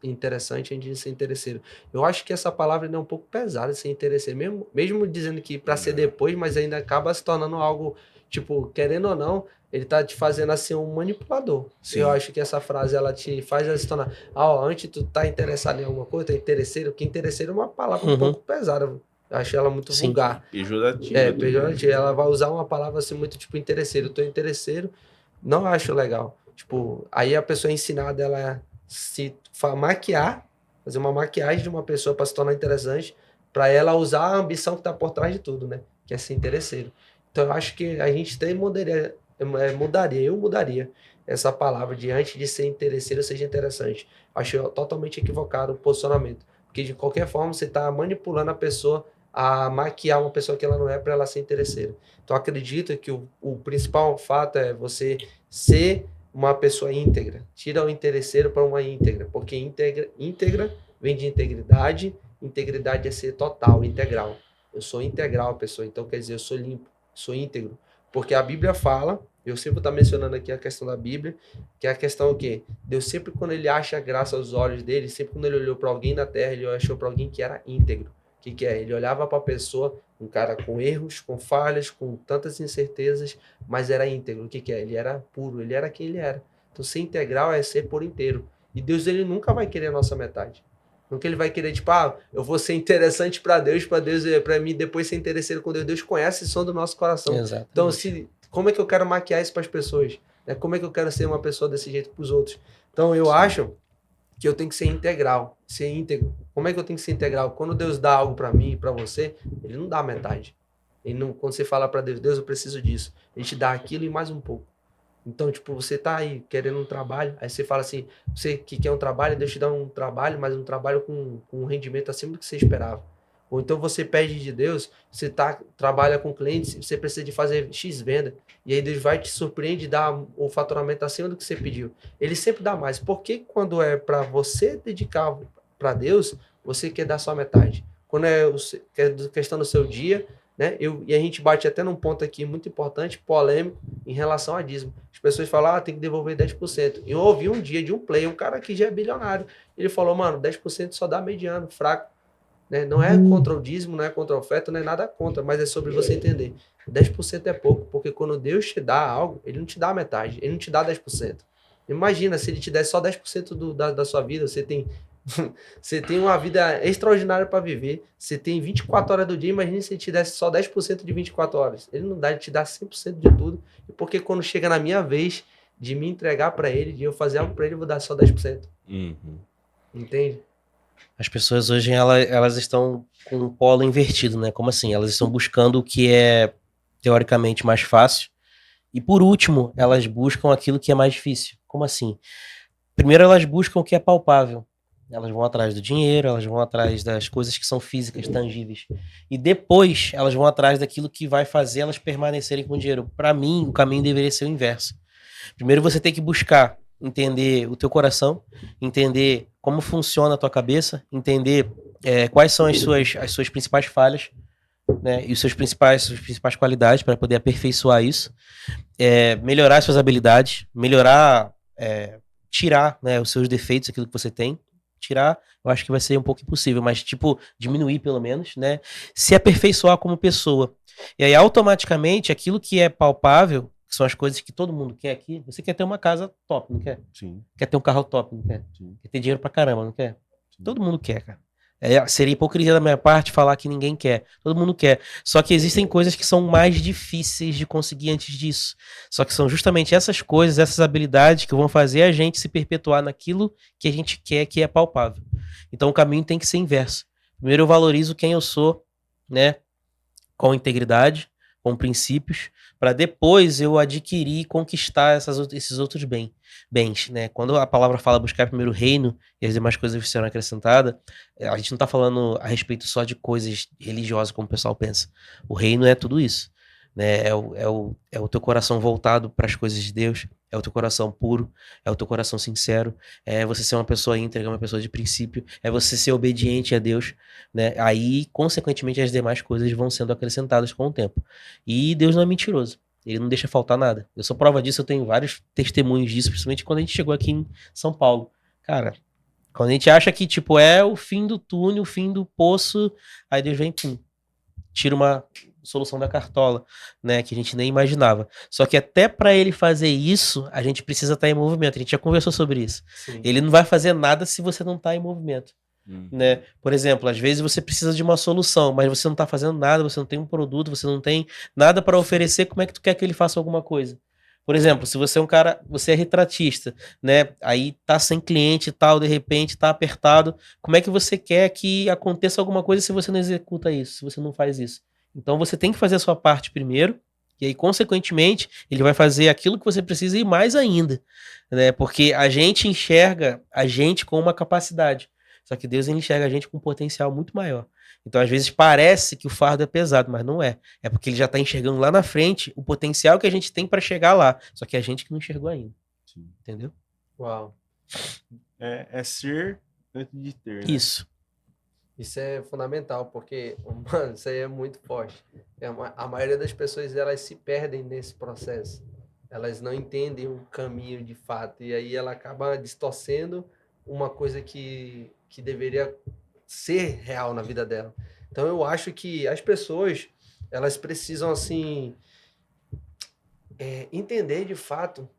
interessante antes de ser interesseiro. Eu acho que essa palavra ainda é um pouco pesada, ser interesseiro, mesmo dizendo que para ser depois, mas ainda acaba se tornando algo, tipo, querendo ou não, ele tá te fazendo assim um manipulador. Sim. Eu acho que essa frase ela te faz se tornar, antes tu tá interessado em alguma coisa, tá interesseiro, que interesseiro é uma palavra um pouco pesada. Eu acho ela muito Sim. vulgar. Pejorativa. Pejorativa. Ela vai usar uma palavra assim muito tipo interesseiro. Eu tô interesseiro, não acho legal. Tipo, aí a pessoa é ensinada ela se maquiar, fazer uma maquiagem de uma pessoa para se tornar interessante, para ela usar a ambição que tá por trás de tudo, né? Que é ser interesseiro. Então eu acho que a gente tem eu mudaria essa palavra de antes de ser interesseiro, seja interessante. Acho totalmente equivocado o posicionamento. Porque de qualquer forma você tá manipulando a pessoa a maquiar uma pessoa que ela não é para ela ser interesseira. Então, acredito que o principal fato é você ser uma pessoa íntegra. Tira o interesseiro para uma íntegra, porque íntegra vem de integridade, integridade é ser total, integral. Eu sou integral, pessoa, então quer dizer, eu sou limpo, sou íntegro. Porque a Bíblia fala, eu sempre estou mencionando aqui a questão da Bíblia, que é a questão o quê? Deus sempre quando ele acha graça aos olhos dele, sempre quando ele olhou para alguém na terra, ele achou para alguém que era íntegro. O que é? Ele olhava para a pessoa, um cara com erros, com falhas, com tantas incertezas, mas era íntegro. O que é? Ele era puro, ele era quem ele era. Então, ser integral é ser por inteiro. E Deus, ele nunca vai querer a nossa metade. Nunca ele vai querer, tipo, eu vou ser interessante para Deus, para mim depois ser interesseiro com Deus. Deus conhece o som do nosso coração. Exatamente. Então, como é que eu quero maquiar isso para as pessoas? Como é que eu quero ser uma pessoa desse jeito para os outros? Então, eu acho que eu tenho que ser integral, ser íntegro. Como é que eu tenho que ser integral? Quando Deus dá algo para mim e para você, ele não dá metade. Ele não, quando você fala para Deus, eu preciso disso, ele te dá aquilo e mais um pouco. Então, tipo, você tá aí querendo um trabalho, aí você fala assim, você que quer um trabalho, Deus te dá um trabalho, mas um trabalho com um rendimento acima do que você esperava. Ou então você pede de Deus, você trabalha com clientes, você precisa de fazer X venda, e aí Deus vai te surpreender e dar o faturamento acima do que você pediu. Ele sempre dá mais. Por que quando é para você dedicar para Deus, você quer dar só metade? Quando é questão do seu dia, né? E a gente bate até num ponto aqui muito importante, polêmico, em relação a dízimo. As pessoas falam, tem que devolver 10%. E eu ouvi um dia de um player, um cara que já é bilionário, ele falou, mano, 10% só dá mediano, fraco. né? Não é contra o dízimo, não é contra a oferta, não é nada contra, mas é sobre você entender. 10% é pouco, porque quando Deus te dá algo, ele não te dá metade, ele não te dá 10%. Imagina se ele te der só 10% da sua vida, você tem você tem uma vida extraordinária para viver, você tem 24 horas do dia, imagina se ele te desse só 10% de 24 horas. Ele não dá, ele te dá 100% de tudo, porque quando chega na minha vez de me entregar para ele, de eu fazer algo para ele, eu vou dar só 10%. Entende? As pessoas hoje, elas estão com um polo invertido, né? Como assim? Elas estão buscando o que é teoricamente mais fácil e, por último, elas buscam aquilo que é mais difícil. Como assim? Primeiro, elas buscam o que é palpável. Elas vão atrás do dinheiro, elas vão atrás das coisas que são físicas, tangíveis. E depois, elas vão atrás daquilo que vai fazer elas permanecerem com o dinheiro. Para mim, o caminho deveria ser o inverso. Primeiro, você tem que buscar entender o teu coração, entender como funciona a tua cabeça, entender quais são as suas principais falhas, né, e suas principais qualidades para poder aperfeiçoar isso, melhorar suas habilidades, melhorar, tirar, né, os seus defeitos, aquilo que você tem. Tirar, eu acho que vai ser um pouco impossível, mas tipo, diminuir pelo menos, né? Se aperfeiçoar como pessoa. E aí, automaticamente, aquilo que é palpável, que são as coisas que todo mundo quer aqui, você quer ter uma casa top, não quer? Sim. Quer ter um carro top, não quer? Sim. Quer ter dinheiro pra caramba, não quer? Sim. Todo mundo quer, cara. Seria hipocrisia da minha parte falar que ninguém quer. Todo mundo quer. Só que existem coisas que são mais difíceis de conseguir antes disso. Só que são justamente essas coisas, essas habilidades que vão fazer a gente se perpetuar naquilo que a gente quer, que é palpável. Então o caminho tem que ser inverso. Primeiro eu valorizo quem eu sou, né? Com integridade, com princípios, para depois eu adquirir e conquistar esses outros bens, né? Quando a palavra fala buscar primeiro o reino e as demais coisas serão acrescentadas, a gente não está falando a respeito só de coisas religiosas como o pessoal pensa. O reino é tudo isso, né? É o teu coração voltado para as coisas de Deus, é o teu coração puro, é o teu coração sincero, é você ser uma pessoa íntegra, uma pessoa de princípio, é você ser obediente a Deus, né? Aí, consequentemente, as demais coisas vão sendo acrescentadas com o tempo. E Deus não é mentiroso. Ele não deixa faltar nada. Eu sou prova disso, eu tenho vários testemunhos disso, principalmente quando a gente chegou aqui em São Paulo. Cara, quando a gente acha que, tipo, é o fim do túnel, o fim do poço, aí Deus vem, pum, tira uma solução da cartola, né, que a gente nem imaginava. Só que até para ele fazer isso, a gente precisa estar em movimento. A gente já conversou sobre isso. Sim. Ele não vai fazer nada se você não está em movimento. Né? Por exemplo, às vezes você precisa de uma solução, mas você não está fazendo nada, você não tem um produto, você não tem nada para oferecer, como é que tu quer que ele faça alguma coisa? Por exemplo, se você é um cara, você é retratista, né? Aí tá sem cliente e tal, de repente tá apertado, como é que você quer que aconteça alguma coisa se você não executa isso, se você não faz isso? Então você tem que fazer a sua parte primeiro, e aí, consequentemente, ele vai fazer aquilo que você precisa e mais ainda, né? Porque a gente enxerga a gente com uma capacidade. Só que Deus ele enxerga a gente com um potencial muito maior. Então, às vezes, parece que o fardo é pesado, mas não é. É porque ele já está enxergando lá na frente o potencial que a gente tem para chegar lá. Só que é a gente que não enxergou ainda. Sim. Entendeu? Uau. É ser antes de ter, né? Isso. Isso é fundamental, porque, mano, isso aí é muito forte. A maioria das pessoas, elas se perdem nesse processo. Elas não entendem o caminho de fato. E aí ela acaba distorcendo uma coisa que deveria ser real na vida dela. Então eu acho que as pessoas, elas precisam, assim, entender de fato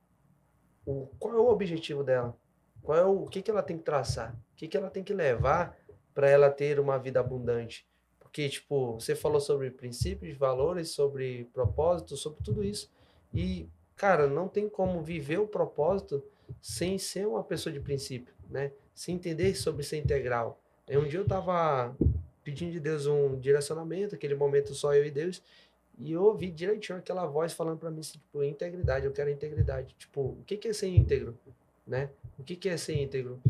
qual é o objetivo dela, o que ela tem que traçar, o que ela tem que levar para ela ter uma vida abundante. Porque, tipo, você falou sobre princípios, valores, sobre propósito, sobre tudo isso. E, cara, não tem como viver o propósito sem ser uma pessoa de princípio, né? Sem entender sobre ser integral. Um dia eu tava pedindo de Deus um direcionamento, aquele momento só eu e Deus, e eu ouvi direitinho aquela voz falando para mim assim, tipo, integridade, eu quero integridade. Tipo, o que é ser íntegro, né? O que é ser íntegro?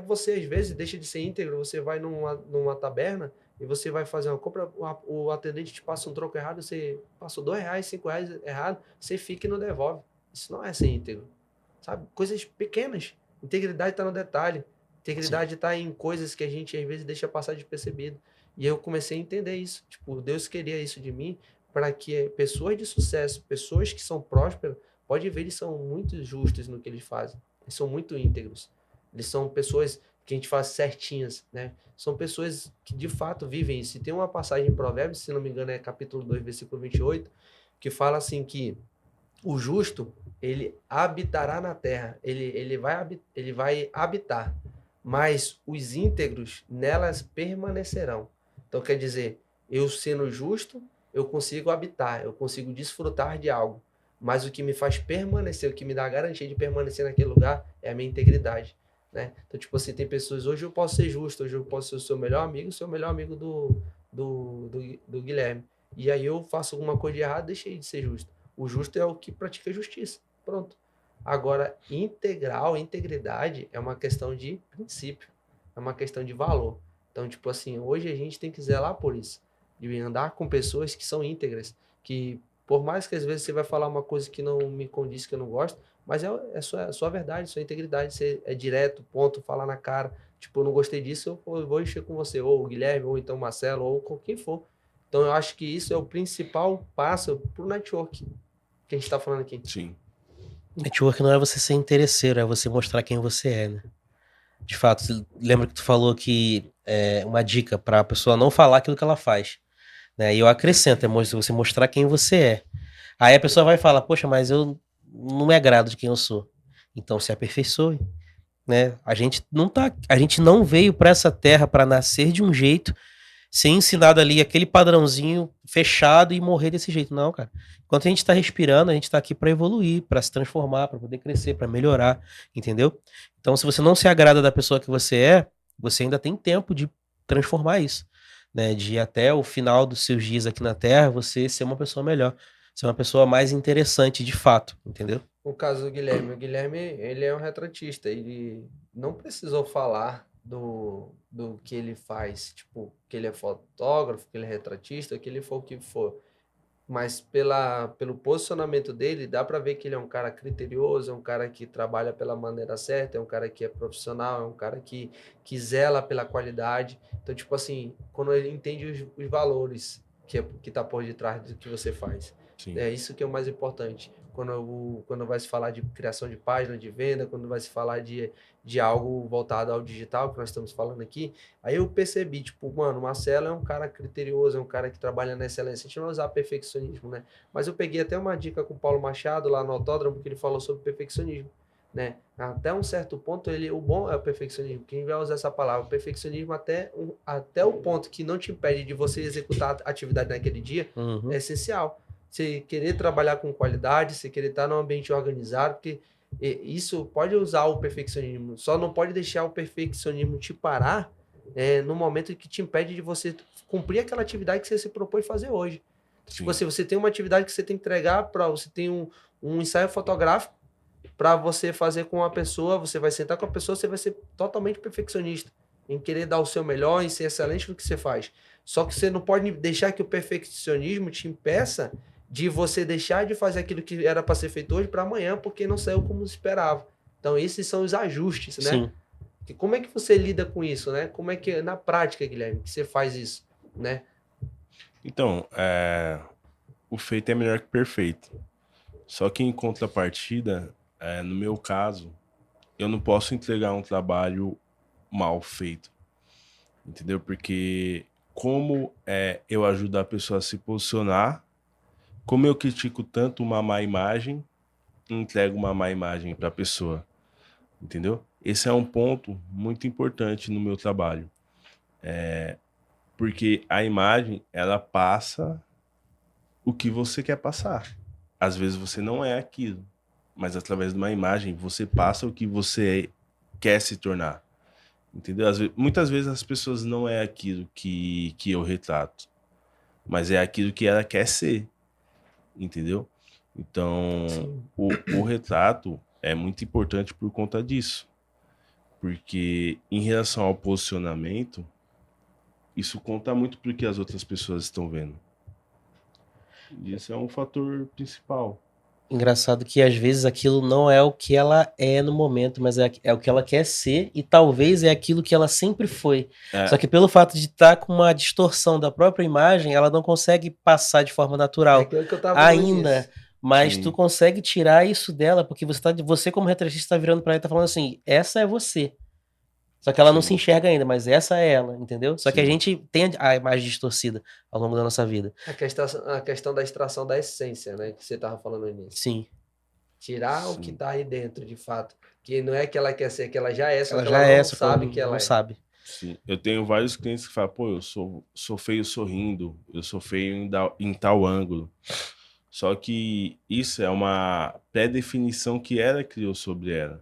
Você, às vezes, deixa de ser íntegro, você vai numa taberna e você vai fazer uma compra, o atendente te passa um troco errado, você passa R$2, R$5 errado, você fica e não devolve. Isso não é ser íntegro, sabe? Coisas pequenas. Integridade está no detalhe. Integridade está em coisas que a gente, às vezes, deixa passar despercebido. E eu comecei a entender isso. Tipo, Deus queria isso de mim para que pessoas de sucesso, pessoas que são prósperas, pode ver, eles são muito justos no que eles fazem. Eles são muito íntegros. Eles são pessoas que a gente faz certinhas, né? São pessoas que de fato vivem isso. E tem uma passagem em Provérbios, se não me engano é capítulo 2, versículo 28, que fala assim que o justo, ele habitará na terra, ele vai habitar, mas os íntegros nelas permanecerão. Então quer dizer, eu sendo justo, eu consigo habitar, eu consigo desfrutar de algo, mas o que me faz permanecer, o que me dá a garantia de permanecer naquele lugar é a minha integridade, né? Então, tipo assim, tem pessoas, hoje eu posso ser justo, hoje eu posso ser o seu melhor amigo do Guilherme, e aí eu faço alguma coisa de errado, deixei de ser justo. O justo é o que pratica justiça. Pronto. Agora, integridade é uma questão de princípio. É uma questão de valor. Então, tipo assim, hoje a gente tem que zelar por isso. De andar com pessoas que são íntegras. Que, por mais que às vezes você vai falar uma coisa que não me condiz, que eu não gosto, mas é sua verdade, sua integridade. Você é direto, ponto, falar na cara. Tipo, eu não gostei disso, eu vou encher com você. Ou o Guilherme, ou então o Marcelo, ou com quem for. Então, eu acho que isso é o principal passo pro network que a gente tá falando aqui. Sim. Network não é você ser interesseiro, é você mostrar quem você é, né? De fato, lembra que tu falou que é uma dica pra pessoa não falar aquilo que ela faz, né? E eu acrescento, é você mostrar quem você é. Aí a pessoa vai falar, poxa, mas eu não me agrado de quem eu sou. Então se aperfeiçoe, né? A gente não veio pra essa terra pra nascer de um jeito, ser ensinado ali aquele padrãozinho fechado e morrer desse jeito. Não, cara. Enquanto a gente tá respirando, a gente tá aqui pra evoluir, pra se transformar, pra poder crescer, pra melhorar, entendeu? Então, se você não se agrada da pessoa que você é, você ainda tem tempo de transformar isso, né? De ir até o final dos seus dias aqui na Terra, você ser uma pessoa melhor, ser uma pessoa mais interessante de fato, entendeu? O caso do Guilherme. O Guilherme, ele é um retratista. Ele não precisou falar do que ele faz. Tipo, que ele é fotógrafo, que ele é retratista, que ele for o que for. Mas pelo posicionamento dele, dá para ver que ele é um cara criterioso, é um cara que trabalha pela maneira certa, é um cara que é profissional, é um cara que zela pela qualidade. Então, tipo assim, quando ele entende os valores que tá por detrás do que você faz. Sim. É isso que é o mais importante. Quando vai se falar de criação de página, de venda, quando vai se falar de algo voltado ao digital, que nós estamos falando aqui, aí eu percebi, tipo, mano, o Marcelo é um cara criterioso, é um cara que trabalha na excelência. A gente não vai usar perfeccionismo, né? Mas eu peguei até uma dica com o Paulo Machado lá no Autódromo, que ele falou sobre perfeccionismo, né? Até um certo ponto, o bom é o perfeccionismo. Quem vai usar essa palavra, o perfeccionismo até o ponto que não te impede de você executar a atividade naquele dia, é essencial. Você querer trabalhar com qualidade, você querer estar num ambiente organizado, porque isso pode usar o perfeccionismo, só não pode deixar o perfeccionismo te parar no momento que te impede de você cumprir aquela atividade que você se propôs fazer hoje. Tipo assim, você tem uma atividade que você tem que entregar, você tem um ensaio fotográfico para você fazer com a pessoa, você vai sentar com a pessoa, você vai ser totalmente perfeccionista, em querer dar o seu melhor, em ser excelente no que você faz. Só que você não pode deixar que o perfeccionismo te impeça de você deixar de fazer aquilo que era para ser feito hoje para amanhã, porque não saiu como esperava. Então, esses são os ajustes, né? Sim. E como é que você lida com isso, né? Como é que, na prática, Guilherme, que você faz isso, né? Então, o feito é melhor que o perfeito. Só que em contrapartida, no meu caso, eu não posso entregar um trabalho mal feito. Entendeu? Porque como eu ajudo a pessoa a se posicionar, como eu critico tanto uma má imagem, entrego uma má imagem para a pessoa. Entendeu? Esse é um ponto muito importante no meu trabalho. Porque a imagem, ela passa o que você quer passar. Às vezes você não é aquilo, mas através de uma imagem você passa o que você quer se tornar. Entendeu? Muitas vezes as pessoas não é aquilo que eu retrato, mas é aquilo que ela quer ser. Entendeu? Então, o retrato é muito importante por conta disso. Porque em relação ao posicionamento, isso conta muito pro que as outras pessoas estão vendo. E esse é um fator principal. Engraçado que às vezes aquilo não é o que ela é no momento, mas é o que ela quer ser e talvez é aquilo que ela sempre foi. Só que pelo fato de estar com uma distorção da própria imagem, ela não consegue passar de forma natural aquilo que eu tava ainda. Mas Sim. tu consegue tirar isso dela, porque você como retratista está virando para ela e tá falando assim, essa é você. Só que ela não Sim. se enxerga ainda, mas essa é ela, entendeu? Só que a Sim. gente tem a imagem distorcida ao longo da nossa vida. A questão da extração da essência, né? Que você tava falando no início. Sim. Tirar o que Sim. tá aí dentro, de fato. Que não é que ela quer ser, que ela já é, só Ela que já ela é, não só que ela sabe que ela não é. sabe. Sim. Eu tenho vários clientes que falam, pô, eu sou feio sorrindo, eu sou feio em tal ângulo. Só que isso é uma pré-definição que ela criou sobre ela.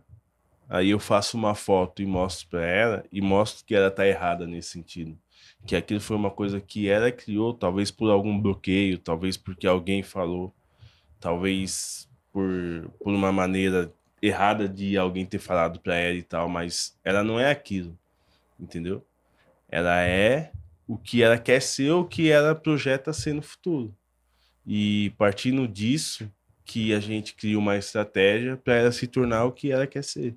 Aí eu faço uma foto e mostro pra ela e mostro que ela tá errada nesse sentido. Que aquilo foi uma coisa que ela criou, talvez por algum bloqueio, talvez porque alguém falou, talvez por uma maneira errada de alguém ter falado pra ela e tal, mas ela não é aquilo, entendeu? Ela é o que ela quer ser, o que ela projeta ser no futuro. E partindo disso, que a gente cria uma estratégia para ela se tornar o que ela quer ser,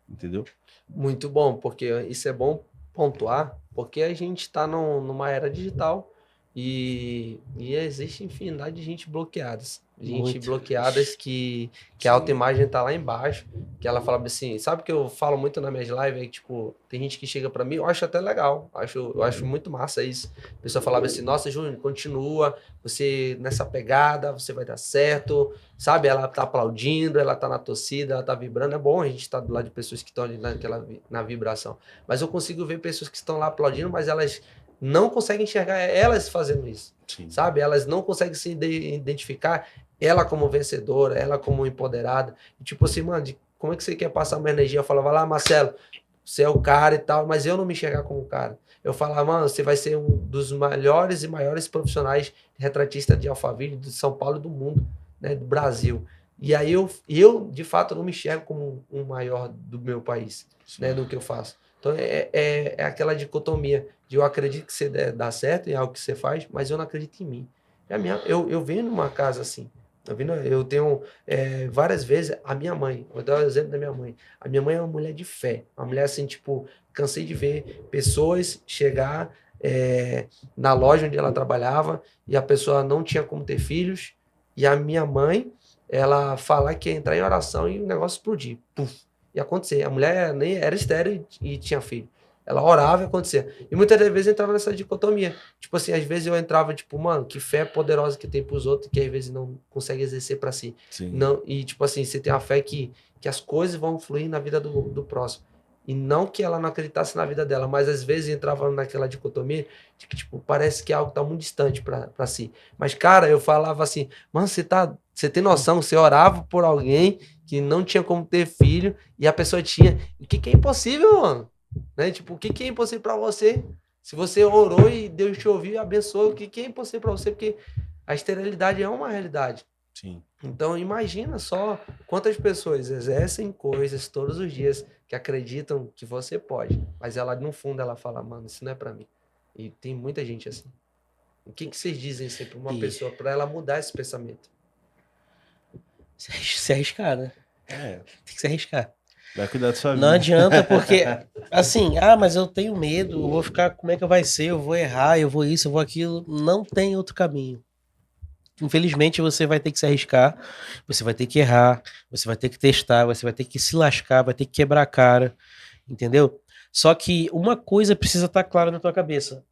entendeu? Muito bom, porque isso é bom pontuar, porque a gente está numa era digital e existe infinidade de gente bloqueadas. Gente Muito. bloqueadas que a autoimagem tá lá embaixo, que ela fala assim, sabe que eu falo muito nas minhas lives, é, tipo, tem gente que chega para mim, eu acho até legal, eu acho muito massa isso. A pessoa falava assim, nossa, Júnior, continua, você nessa pegada, você vai dar certo, sabe? Ela tá aplaudindo, ela tá na torcida, ela tá vibrando. É bom a gente estar do lado de pessoas que estão ali na vibração. Mas eu consigo ver pessoas que estão lá aplaudindo, mas elas não conseguem enxergar elas fazendo isso. Sim. Sabe? Elas não conseguem se identificar ela como vencedora, ela como empoderada. E, tipo assim, mano, como é que você quer passar uma energia? Eu falava lá, Marcelo, você é o cara e tal, mas eu não me enxergar como cara. Eu falava, mano, você vai ser um dos melhores e maiores profissionais retratistas de Alphaville, de São Paulo e do mundo, né, do Brasil. E aí eu, de fato, não me enxergo como um maior do meu país, né, do que eu faço. Então é aquela dicotomia de eu acredito que você dá certo em algo que você faz, mas eu não acredito em mim. Eu venho numa casa assim. Eu tenho várias vezes a minha mãe, vou dar o exemplo da minha mãe. A minha mãe é uma mulher de fé, uma mulher assim, tipo, cansei de ver pessoas chegar na loja onde ela trabalhava e a pessoa não tinha como ter filhos, e a minha mãe, ela falar que ia entrar em oração e o negócio explodir. Puf, e acontecer. A mulher nem era estéril e tinha filho. Ela orava e acontecia. E muitas das vezes entrava nessa dicotomia. Tipo assim, às vezes eu entrava, tipo, mano, que fé poderosa que tem pros outros, que às vezes não consegue exercer para si. Sim. Não, e, tipo assim, você tem a fé que as coisas vão fluir na vida do próximo. E não que ela não acreditasse na vida dela, mas às vezes entrava naquela dicotomia de que, tipo, parece que algo tá muito distante para si. Mas, cara, eu falava assim, mano, você tem noção, você orava por alguém que não tinha como ter filho e a pessoa tinha. O que é impossível, mano? Né? Tipo, o que é impossível para você? Se você orou e Deus te ouviu e abençoou, o que é impossível para você? Porque a esterilidade é uma realidade. Sim. Então, imagina só quantas pessoas exercem coisas todos os dias que acreditam que você pode, mas ela, no fundo, ela fala, mano, isso não é para mim. E tem muita gente assim. O que vocês dizem assim para uma pessoa, para ela mudar esse pensamento? Se arriscar, né? É, Tem que se arriscar. vai cuidar da sua vida. Não adianta porque, assim, mas eu tenho medo, eu vou ficar, como é que vai ser? Eu vou errar, eu vou isso, eu vou aquilo. Não tem outro caminho. Infelizmente você vai ter que se arriscar, você vai ter que errar, você vai ter que testar, você vai ter que se lascar, vai ter que quebrar a cara, entendeu? Só que uma coisa precisa estar clara na tua cabeça.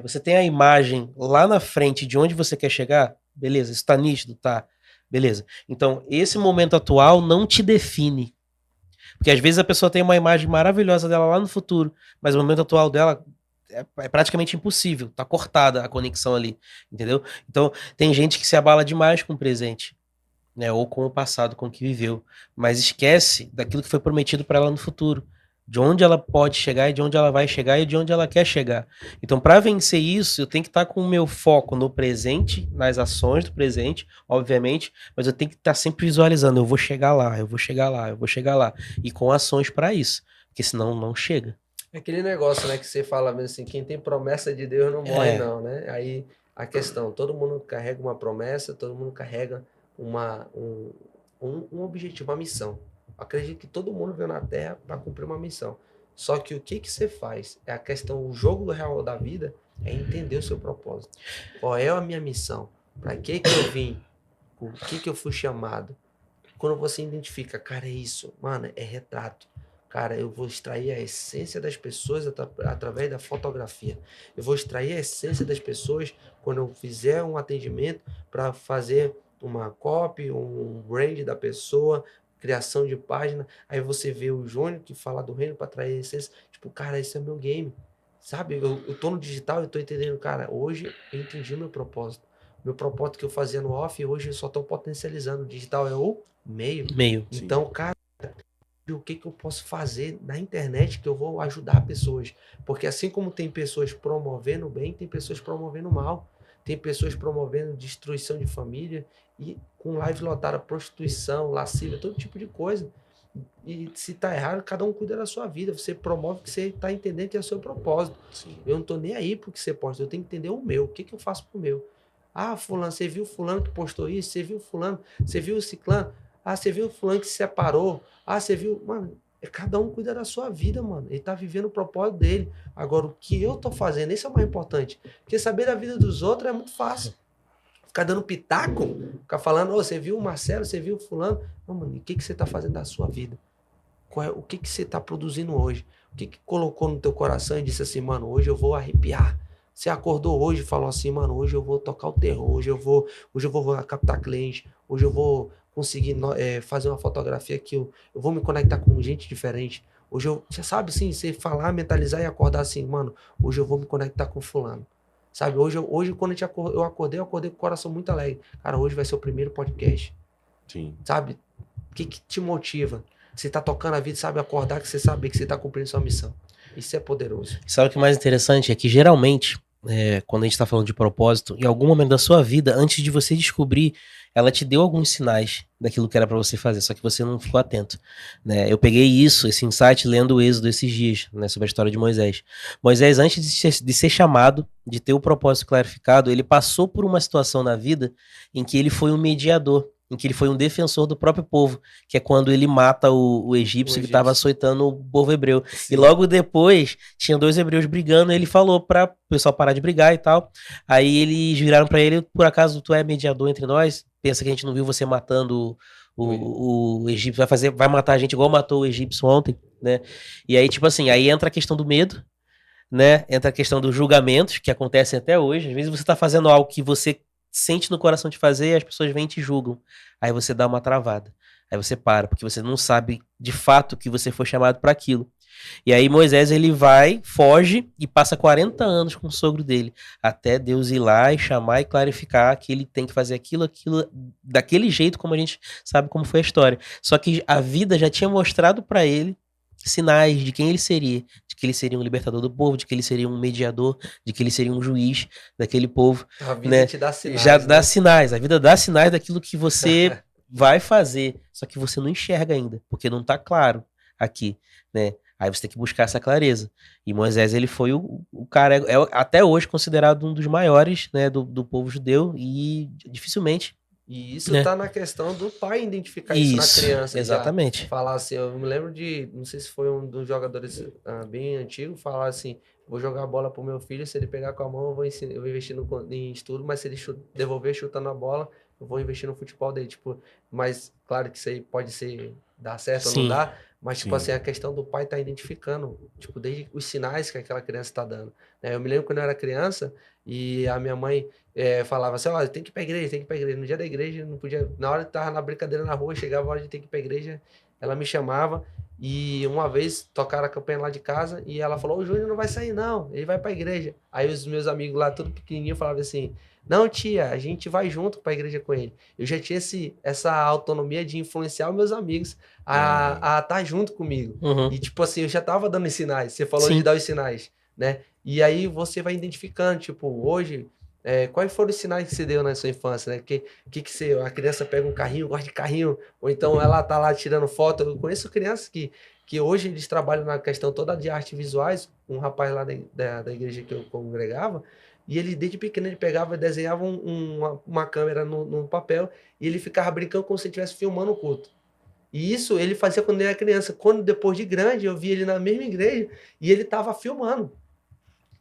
Você tem a imagem lá na frente de onde você quer chegar? Beleza, isso tá nítido? Tá. Beleza. Então, esse momento atual não te define. Porque às vezes a pessoa tem uma imagem maravilhosa dela lá no futuro, mas o momento atual dela é praticamente impossível, tá cortada a conexão ali, entendeu? Então, tem gente que se abala demais com o presente, né, ou com o passado, com o que viveu, mas esquece daquilo que foi prometido para ela no futuro, de onde ela pode chegar e de onde ela vai chegar e de onde ela quer chegar. Então, para vencer isso, eu tenho que estar com o meu foco no presente, nas ações do presente, obviamente, mas eu tenho que estar sempre visualizando, eu vou chegar lá, eu vou chegar lá, eu vou chegar lá, e com ações para isso, porque senão não chega. É aquele negócio, né, que você fala mesmo assim, quem tem promessa de Deus não morre não, né? Aí a questão, todo mundo carrega uma promessa, todo mundo carrega um objetivo, uma missão. Acredito que todo mundo veio na Terra para cumprir uma missão. Só que o que você faz? É a questão, o jogo real da vida é entender o seu propósito. Qual é a minha missão? Para que eu vim? Por que eu fui chamado? Quando você identifica, cara, é isso, mano, é retrato. Cara, eu vou extrair a essência das pessoas através da fotografia. Eu vou extrair a essência das pessoas quando eu fizer um atendimento para fazer uma copy, um brand da pessoa, criação de página. Aí você vê o Júnior que fala do reino para atrair a essência. Tipo, cara, esse é meu game. Sabe? Eu tô no digital, eu tô entendendo, cara, hoje eu entendi meu propósito. Meu propósito que eu fazia no off, hoje eu só tô potencializando. O digital é o meio. Então, cara, o que eu posso fazer na internet que eu vou ajudar pessoas? Porque assim como tem pessoas promovendo bem, tem pessoas promovendo mal. Tem pessoas promovendo destruição de família e com live lotada, prostituição, lascívia, todo tipo de coisa. E se tá errado, cada um cuida da sua vida. Você promove o que você tá entendendo que é o seu propósito. Sim. Eu não tô nem aí porque você posta, eu tenho que entender o meu. O que eu faço pro meu? Ah, fulano, você viu fulano que postou isso? Você viu fulano? Você viu o ciclano? Ah, você viu fulano que se separou? Ah, você viu... Mano, cada um cuida da sua vida, mano. Ele tá vivendo o propósito dele. Agora, o que eu tô fazendo, esse é o mais importante. Porque saber da vida dos outros é muito fácil. Ficar dando pitaco, ficar falando, oh, você viu o Marcelo, você viu o fulano. Não, mano, o que você tá fazendo da sua vida? O que você tá produzindo hoje? O que colocou no teu coração e disse assim, mano, hoje eu vou arrepiar. Você acordou hoje e falou assim, mano, hoje eu vou tocar o terror, hoje eu vou captar cliente, hoje eu vou conseguir fazer uma fotografia que eu vou me conectar com gente diferente. Hoje você sabe, sim, você falar, mentalizar e acordar assim, mano, hoje eu vou me conectar com fulano. Sabe, hoje quando eu acordei com o coração muito alegre. Cara, hoje vai ser o primeiro podcast. Sim. Sabe, o que te motiva? Você tá tocando a vida, sabe, acordar que você sabe que você tá cumprindo sua missão. Isso é poderoso. Sabe o que é mais interessante? É que geralmente, quando a gente tá falando de propósito, em algum momento da sua vida, antes de você descobrir, ela te deu alguns sinais daquilo que era para você fazer, só que você não ficou atento, né? Eu peguei esse insight, lendo o Êxodo esses dias, né, sobre a história de Moisés. Moisés, antes de ser chamado, de ter o propósito clarificado, ele passou por uma situação na vida em que ele foi um mediador, em que ele foi um defensor do próprio povo, que é quando ele mata o egípcio que estava açoitando o povo hebreu. Sim. E logo depois, tinha 2 hebreus brigando, e ele falou para o pessoal parar de brigar e tal. Aí eles viraram para ele, por acaso tu é mediador entre nós? Pensa que a gente não viu você matando o egípcio, vai matar a gente igual matou o egípcio ontem, né? E aí, tipo assim, aí entra a questão do medo, né? Entra a questão dos julgamentos, que acontecem até hoje. Às vezes você tá fazendo algo que você sente no coração de fazer e as pessoas vêm e te julgam. Aí você dá uma travada. Aí você para, porque você não sabe de fato que você foi chamado para aquilo. E aí Moisés, ele vai, foge e passa 40 anos com o sogro dele, até Deus ir lá e chamar e clarificar que ele tem que fazer aquilo, daquele jeito, como a gente sabe como foi a história. Só que a vida já tinha mostrado para ele sinais de quem ele seria, de que ele seria um libertador do povo, de que ele seria um mediador, de que ele seria um juiz daquele povo. A vida, né, te dá sinais. Já dá sinais, a vida dá sinais daquilo que você vai fazer, só que você não enxerga ainda, porque não tá claro aqui, né? Aí você tem que buscar essa clareza. E Moisés, ele foi o cara, até hoje considerado um dos maiores, né, do povo judeu, e dificilmente... E isso tá na questão do pai identificar isso na criança. Exatamente. Já. Falar assim, eu me lembro de, não sei se foi um dos jogadores bem antigos, falar assim, vou jogar a bola pro meu filho, se ele pegar com a mão, eu vou investir em estudo, mas se ele devolver chutando a bola, eu vou investir no futebol dele. Tipo, mas claro que isso aí pode dar certo ou não dá, mas tipo assim, a questão do pai tá identificando, tipo, desde os sinais que aquela criança tá dando. Eu me lembro quando eu era criança e a minha mãe falava assim, olha, tem que ir pra igreja, tem que ir pra igreja. No dia da igreja, não podia, na hora que tava na brincadeira na rua, chegava a hora de ter que ir pra igreja, ela me chamava e uma vez tocaram a campanha lá de casa e ela falou, o Júnior não vai sair não, ele vai pra igreja. Aí os meus amigos lá, tudo pequenininho, falavam assim, não tia, a gente vai junto pra igreja com ele. Eu já tinha essa autonomia de influenciar os meus amigos a estar junto comigo. Uhum. E tipo assim, eu já tava dando os sinais, você falou de dar os sinais, né? E aí você vai identificando, tipo, hoje, quais foram os sinais que você deu na sua infância, né? A criança pega um carrinho, gosta de carrinho, ou então ela tá lá tirando foto. Eu conheço crianças que hoje eles trabalham na questão toda de artes visuais, um rapaz lá da igreja que eu congregava, e ele desde pequeno ele pegava e desenhava uma câmera no papel e ele ficava brincando como se estivesse filmando o culto. E isso ele fazia quando ele era criança. Quando depois de grande eu vi ele na mesma igreja e ele tava filmando.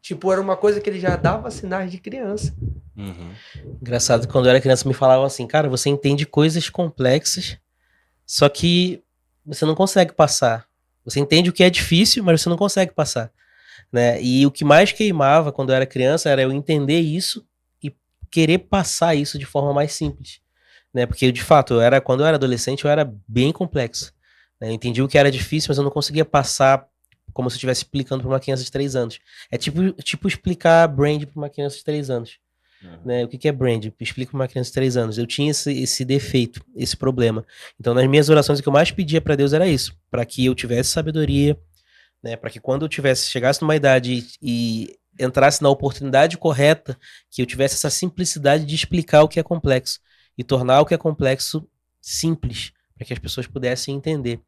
Tipo, era uma coisa que ele já dava sinais de criança. Uhum. Engraçado, quando eu era criança me falavam assim, cara, você entende coisas complexas, só que você não consegue passar Você entende o que é difícil, mas você não consegue passar, né? E o que mais queimava quando eu era criança era eu entender isso e querer passar isso de forma mais simples, né? Porque, de fato, quando eu era adolescente, eu era bem complexo, né? Eu entendi o que era difícil, mas eu não conseguia passar como se eu estivesse explicando para uma criança de 3 anos. É tipo explicar brand para uma criança de 3 anos. Né? O que é brand? Explica para uma criança de 3 anos. Eu tinha esse defeito, esse problema. Então, nas minhas orações, o que eu mais pedia para Deus era isso, para que eu tivesse sabedoria, né? Para que quando eu chegasse numa idade e entrasse na oportunidade correta, que eu tivesse essa simplicidade de explicar o que é complexo e tornar o que é complexo simples, para que as pessoas pudessem entender.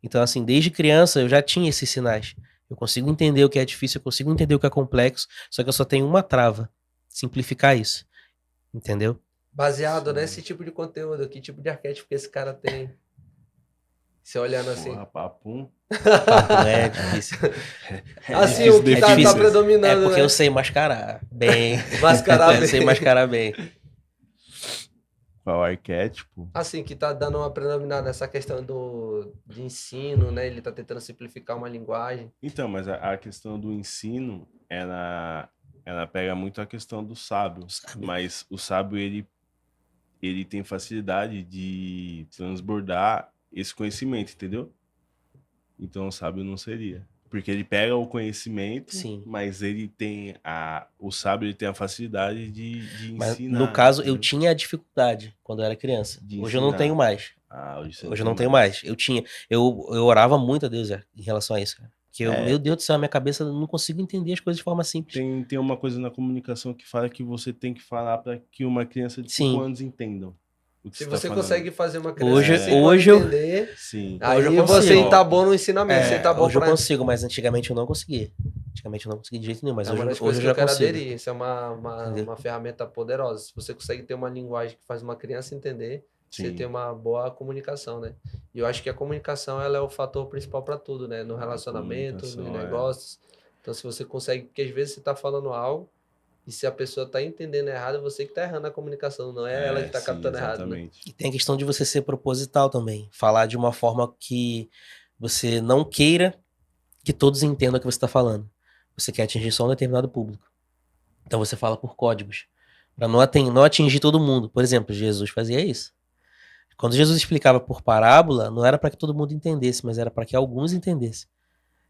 Então, assim, desde criança eu já tinha esses sinais. Eu consigo entender o que é difícil, eu consigo entender o que é complexo, só que eu só tenho uma trava: simplificar isso. Entendeu? Baseado nesse tipo de conteúdo, que tipo de arquétipo que esse cara tem? Você olhando assim. Porra, papum. Papo é difícil. Assim, o que tá difícil. predominando, É porque né? eu sei mascarar bem. Mascarar Eu bem. sei mascarar bem. Qual arquétipo? Assim, que tá dando uma predominada nessa questão de ensino, né? Ele tá tentando simplificar uma linguagem. Então, mas a questão do ensino, ela pega muito a questão do sábio. Mas o sábio, ele tem facilidade de transbordar esse conhecimento, entendeu? Então o sábio não seria. Porque ele pega o conhecimento, Sim. mas ele tem o sábio, ele tem a facilidade de Mas, ensinar. no caso, eu entendeu? tinha a dificuldade quando eu era criança. De Hoje eu não ensinar. tenho mais. Hoje você Hoje eu não tenho mais. Eu orava muito a Deus em relação a isso, cara. Porque meu Deus do céu, a minha cabeça eu não consigo entender as coisas de forma simples. Tem uma coisa na comunicação que fala que você tem que falar para que uma criança de 5 anos entendam. O que Se tá você falando. consegue fazer uma criança Hoje- de 5 hoje anos eu- entender, Sim. aí Hoje eu você consigo. tá bom no ensinamento, você tá bom Hoje eu pra... consigo, mas antigamente eu não conseguia. Antigamente eu não conseguia de jeito nenhum, mas É uma das hoje coisas eu que já eu quero consigo. aderir. Isso é Entendeu? uma ferramenta poderosa. Se você consegue ter uma linguagem que faz uma criança entender, você Sim. tem uma boa comunicação, né? E eu acho que a comunicação ela é o fator principal para tudo, né? No relacionamento, nos comunicação, negócios. Então, se você consegue... Porque às vezes você tá falando algo e se a pessoa tá entendendo errado, você que tá errando a comunicação, não é ela que tá sim, captando errado, né? exatamente. E tem a questão de você ser proposital também. Falar de uma forma que você não queira que todos entendam o que você está falando. Você quer atingir só um determinado público. Então você fala por códigos. Para não atingir todo mundo. Por exemplo, Jesus fazia isso. Quando Jesus explicava por parábola, não era para que todo mundo entendesse, mas era para que alguns entendessem.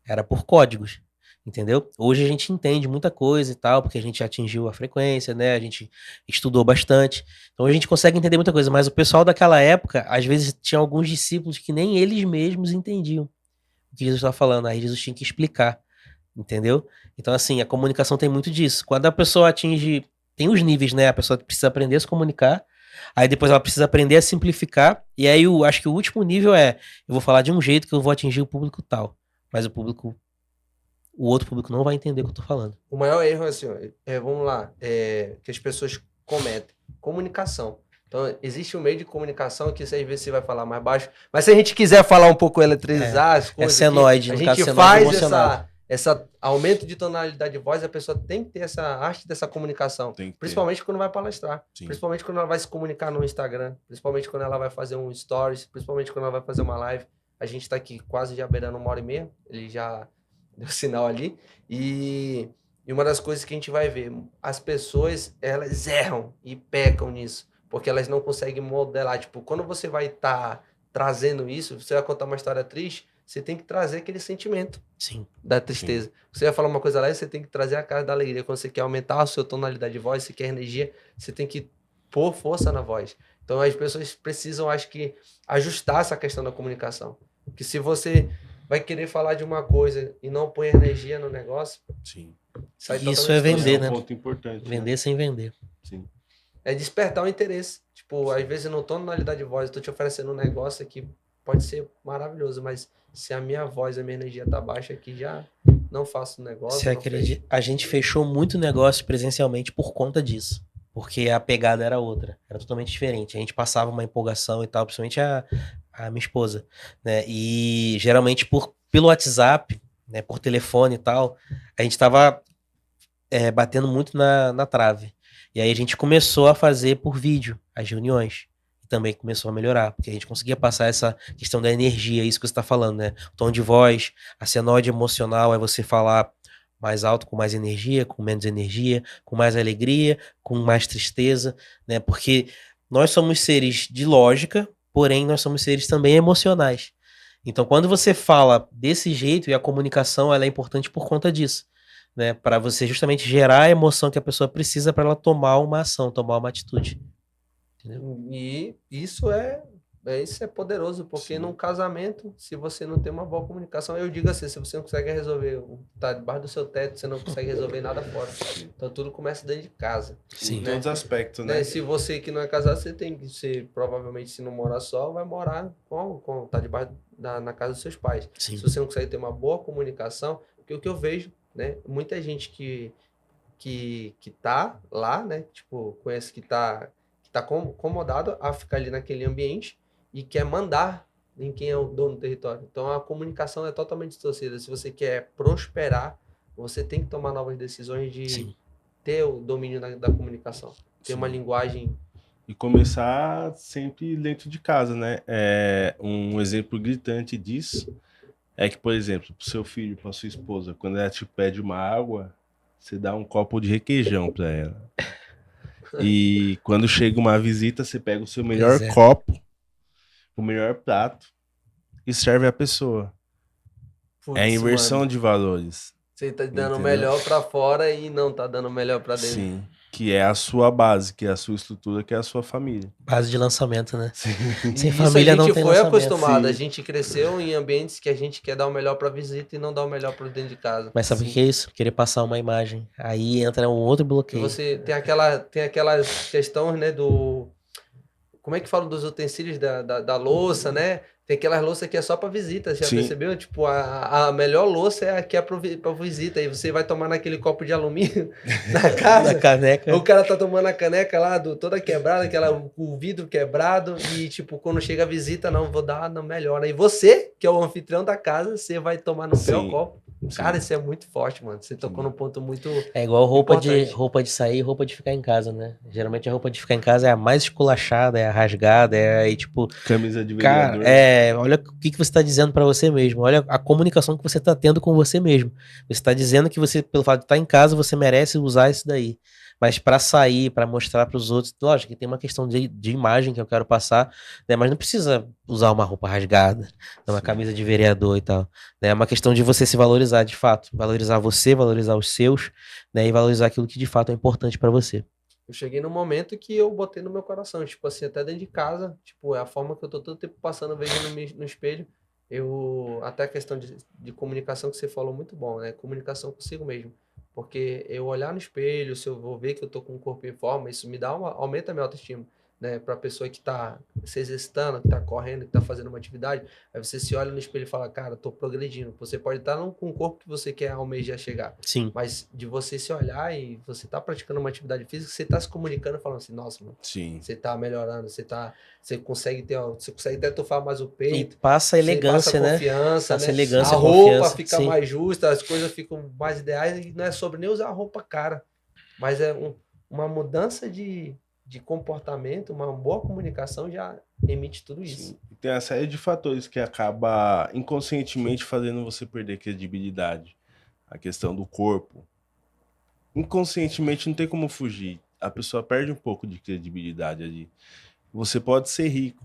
Era por códigos. Entendeu? Hoje a gente entende muita coisa e tal, porque a gente atingiu a frequência, né? A gente estudou bastante. Então a gente consegue entender muita coisa. Mas o pessoal daquela época, às vezes, tinha alguns discípulos que nem eles mesmos entendiam o que Jesus estava falando. Aí Jesus tinha que explicar. Entendeu? Então, assim, a comunicação tem muito disso. Quando a pessoa atinge. Tem os níveis, né? A pessoa precisa aprender a se comunicar. Aí depois ela precisa aprender a simplificar. E aí eu acho que o último nível é: eu vou falar de um jeito que eu vou atingir o público tal. Mas o outro público não vai entender o que eu tô falando. O maior erro é assim, ó, vamos lá, que as pessoas cometem. Comunicação. Então, existe um meio de comunicação que às vezes você vai falar mais baixo. Mas se a gente quiser falar um pouco eletrizar as coisas, senoide, a no gente caso, senoide faz emocional. essa aumento de tonalidade de voz, a pessoa tem que ter essa arte dessa comunicação. Tem que ter. Principalmente quando vai palestrar. Sim. Principalmente quando ela vai se comunicar no Instagram. Principalmente quando ela vai fazer um stories. Principalmente quando ela vai fazer uma live. A gente tá aqui quase já beirando 1h30. Ele já deu sinal ali. E uma das coisas que a gente vai ver, as pessoas, elas erram e pecam nisso. Porque elas não conseguem modelar. Tipo, quando você vai estar trazendo isso, você vai contar uma história triste, você tem que trazer aquele sentimento. Sim. Da tristeza. Sim. Você vai falar uma coisa leve, você tem que trazer a cara da alegria. Quando você quer aumentar a sua tonalidade de voz, você quer energia, você tem que pôr força na voz. Então as pessoas precisam, acho que, ajustar essa questão da comunicação. Porque se você vai querer falar de uma coisa e não põe energia no negócio, Sim. sai Isso totalmente é vender, Esse é né? um ponto importante. Vender né? sem vender. Sim. É despertar o interesse. Tipo, às vezes eu não tô na tonalidade de voz, eu tô te oferecendo um negócio aqui, pode ser maravilhoso, mas se a minha voz, a minha energia tá baixa aqui, já não faço negócio. Você acredita? A gente fechou muito negócio presencialmente por conta disso. Porque a pegada era outra. Era totalmente diferente. A gente passava uma empolgação e tal, principalmente a minha esposa, né? E geralmente pelo WhatsApp, né? Por telefone e tal, a gente tava batendo muito na trave. E aí a gente começou a fazer por vídeo as reuniões. e também começou a melhorar, porque a gente conseguia passar essa questão da energia, isso que você está falando, né? O tom de voz, a senoide emocional é você falar mais alto, com mais energia, com menos energia, com mais alegria, com mais tristeza, né? Porque nós somos seres de lógica, porém nós somos seres também emocionais. Então, quando você fala desse jeito, e a comunicação ela é importante por conta disso, né? Para você justamente gerar a emoção que a pessoa precisa para ela tomar uma ação, tomar uma atitude. Entendeu? E isso é poderoso, porque Sim. num casamento, se você não tem uma boa comunicação, eu digo assim, se você não consegue resolver, tá debaixo do seu teto, você não consegue resolver nada fora. Então tudo começa dentro de casa. Sim, em né? todos os aspectos, né? Se você que não é casado, você tem que ser, provavelmente, se não morar só, vai morar tá debaixo na casa dos seus pais. Sim. Se você não consegue ter uma boa comunicação, porque o que eu vejo, né, muita gente que tá lá, né, tipo, conhece que tá acomodado a ficar ali naquele ambiente e quer mandar em quem é o dono do território. Então a comunicação é totalmente distorcida. Se você quer prosperar, você tem que tomar novas decisões de Sim. ter o domínio da comunicação. Ter Sim. uma linguagem. E começar sempre dentro de casa, né? Um exemplo gritante disso é que, por exemplo, pro seu filho, pra sua esposa, quando ela te pede uma água, você dá um copo de requeijão pra ela. E quando chega uma visita, você pega o seu melhor Pois é. copo, o melhor prato e serve a pessoa. Putz, É a inversão mano, de valores. você tá dando o Entendeu? melhor pra fora e não tá dando o melhor pra dentro. Sim. Que é a sua base, que é a sua estrutura, que é a sua família. Base de lançamento, né? Sim. E Sem isso família a não gente tem foi lançamento. acostumado. A Sim. gente cresceu em ambientes que a gente quer dar o melhor pra visita e não dar o melhor pra dentro de casa. Mas sabe o que é isso? Querer passar uma imagem. Aí entra um outro E bloqueio. você tem aquelas questões, né, do... Como é que fala dos utensílios da louça, né? Tem aquelas louças que é só pra visita, já Sim. percebeu? Tipo, a melhor louça é a que é pra visita. E você vai tomar naquele copo de alumínio na casa. Na caneca. O cara tá tomando a caneca lá, toda quebrada, o vidro quebrado. E, tipo, quando chega a visita, não, vou dar no melhor. Né? E você, que é o anfitrião da casa, você vai tomar no pior Sim. copo. Sim. Cara, isso é muito forte, mano. Você tocou num ponto muito... É igual roupa importante. de sair e roupa de ficar em casa, né? Geralmente a roupa de ficar em casa é a mais esculachada, é a rasgada, é aí tipo... Camisa de Cara, vereador. olha o que você tá dizendo pra você mesmo. Olha a comunicação que você tá tendo com você mesmo. Você tá dizendo que você, pelo fato de estar em casa, você merece usar isso daí. Mas pra sair, pra mostrar pros outros, lógico que tem uma questão de imagem que eu quero passar, né? Mas não precisa usar uma roupa rasgada, uma Sim. camisa de vereador e tal. Né? É uma questão de você se valorizar de fato, valorizar você, valorizar os seus, né? E valorizar aquilo que de fato é importante pra você. Eu cheguei num momento que eu botei no meu coração, tipo assim, até dentro de casa, tipo, é a forma que eu tô todo tempo passando, vejo no espelho, até a questão de comunicação que você falou, muito bom, né? Comunicação consigo mesmo. Porque eu olhar no espelho, se eu vou ver que eu tô com o corpo em forma, isso me aumenta a minha autoestima, né? Pra pessoa que tá se exercitando, que tá correndo, que tá fazendo uma atividade, aí você se olha no espelho e fala, cara, tô progredindo. Você pode estar com o corpo que você quer almejar chegar. Sim. Mas de você se olhar e você tá praticando uma atividade física, você tá se comunicando falando assim, nossa, mano, Sim. você tá melhorando, você consegue até tufar mais o peito. E passa elegância, você passa né? confiança, Passa né? elegância, A roupa confiança, fica sim. mais justa, as coisas ficam mais ideais e não é sobre nem usar roupa cara, mas é uma mudança de comportamento, uma boa comunicação já emite tudo isso. Sim. E tem uma série de fatores que acaba inconscientemente fazendo você perder credibilidade. A questão do corpo. Inconscientemente não tem como fugir. A pessoa perde um pouco de credibilidade ali. Você pode ser rico,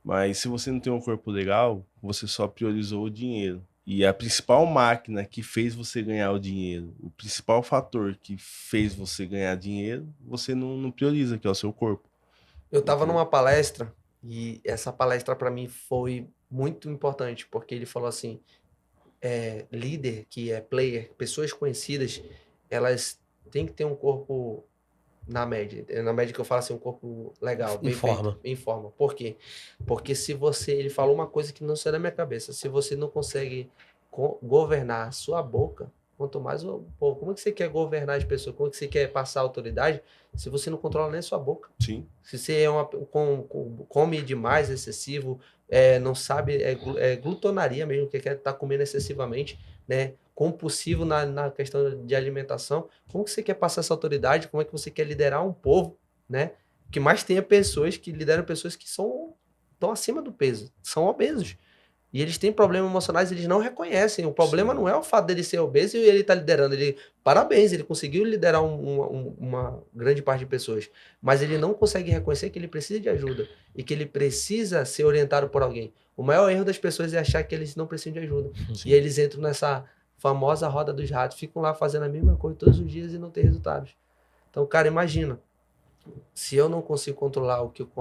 mas se você não tem um corpo legal, você só priorizou o dinheiro. E a principal máquina que fez você ganhar o dinheiro, o principal fator que fez você ganhar dinheiro, você não prioriza, que é o seu corpo. Eu estava numa palestra e essa palestra para mim foi muito importante, porque ele falou assim, líder, que é player, pessoas conhecidas, elas têm que ter um corpo na média que eu falo assim, um corpo legal, bem feito, em forma. Por quê? Porque ele falou uma coisa que não saiu da minha cabeça, se você não consegue governar a sua boca, quanto mais o povo, como é que você quer governar as pessoas, como é que você quer passar autoridade, se você não controla nem a sua boca? Sim. Se você come demais, excessivo, não sabe, glutonaria mesmo, que quer estar comendo excessivamente, né? Compulsivo na questão de alimentação, como que você quer passar essa autoridade, como é que você quer liderar um povo, né? O que mais tem é pessoas que lideram pessoas que estão acima do peso, são obesos. E eles têm problemas emocionais, eles não reconhecem. O problema não é o fato dele ser obeso e ele tá liderando. Parabéns, ele conseguiu liderar uma grande parte de pessoas. Mas ele não consegue reconhecer que ele precisa de ajuda e que ele precisa ser orientado por alguém. O maior erro das pessoas é achar que eles não precisam de ajuda. Sim. E aí eles entram nessa famosa roda dos ratos, ficam lá fazendo a mesma coisa todos os dias e não tem resultados. Então, cara, imagina, se eu não consigo controlar o que eu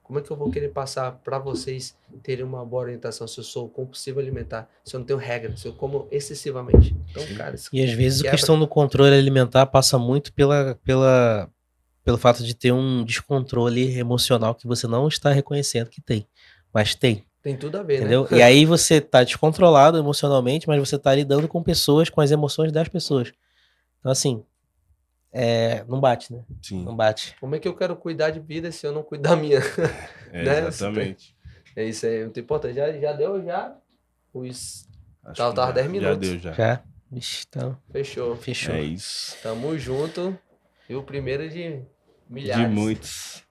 como é que eu vou querer passar para vocês terem uma boa orientação se eu sou compulsivo alimentar, se eu não tenho regra, se eu como excessivamente? Então, cara, isso E às vezes a quebra. questão do controle alimentar passa muito pelo fato de ter um descontrole emocional que você não está reconhecendo que tem. Mas tem, Tem tudo a ver, entendeu? né? E aí você tá descontrolado emocionalmente, mas você tá lidando com pessoas, com as emoções das pessoas. Então, assim, não bate, né? Sim. Não bate. Como é que eu quero cuidar de vida se eu não cuido da minha? Né? Exatamente. É isso aí, muito importante. Já deu os... Acho Tava que 10 já minutos. deu, já. Já? Vixe, então, Fechou. fechou. É isso. Tamo junto. E o primeiro de De milhares. muitos.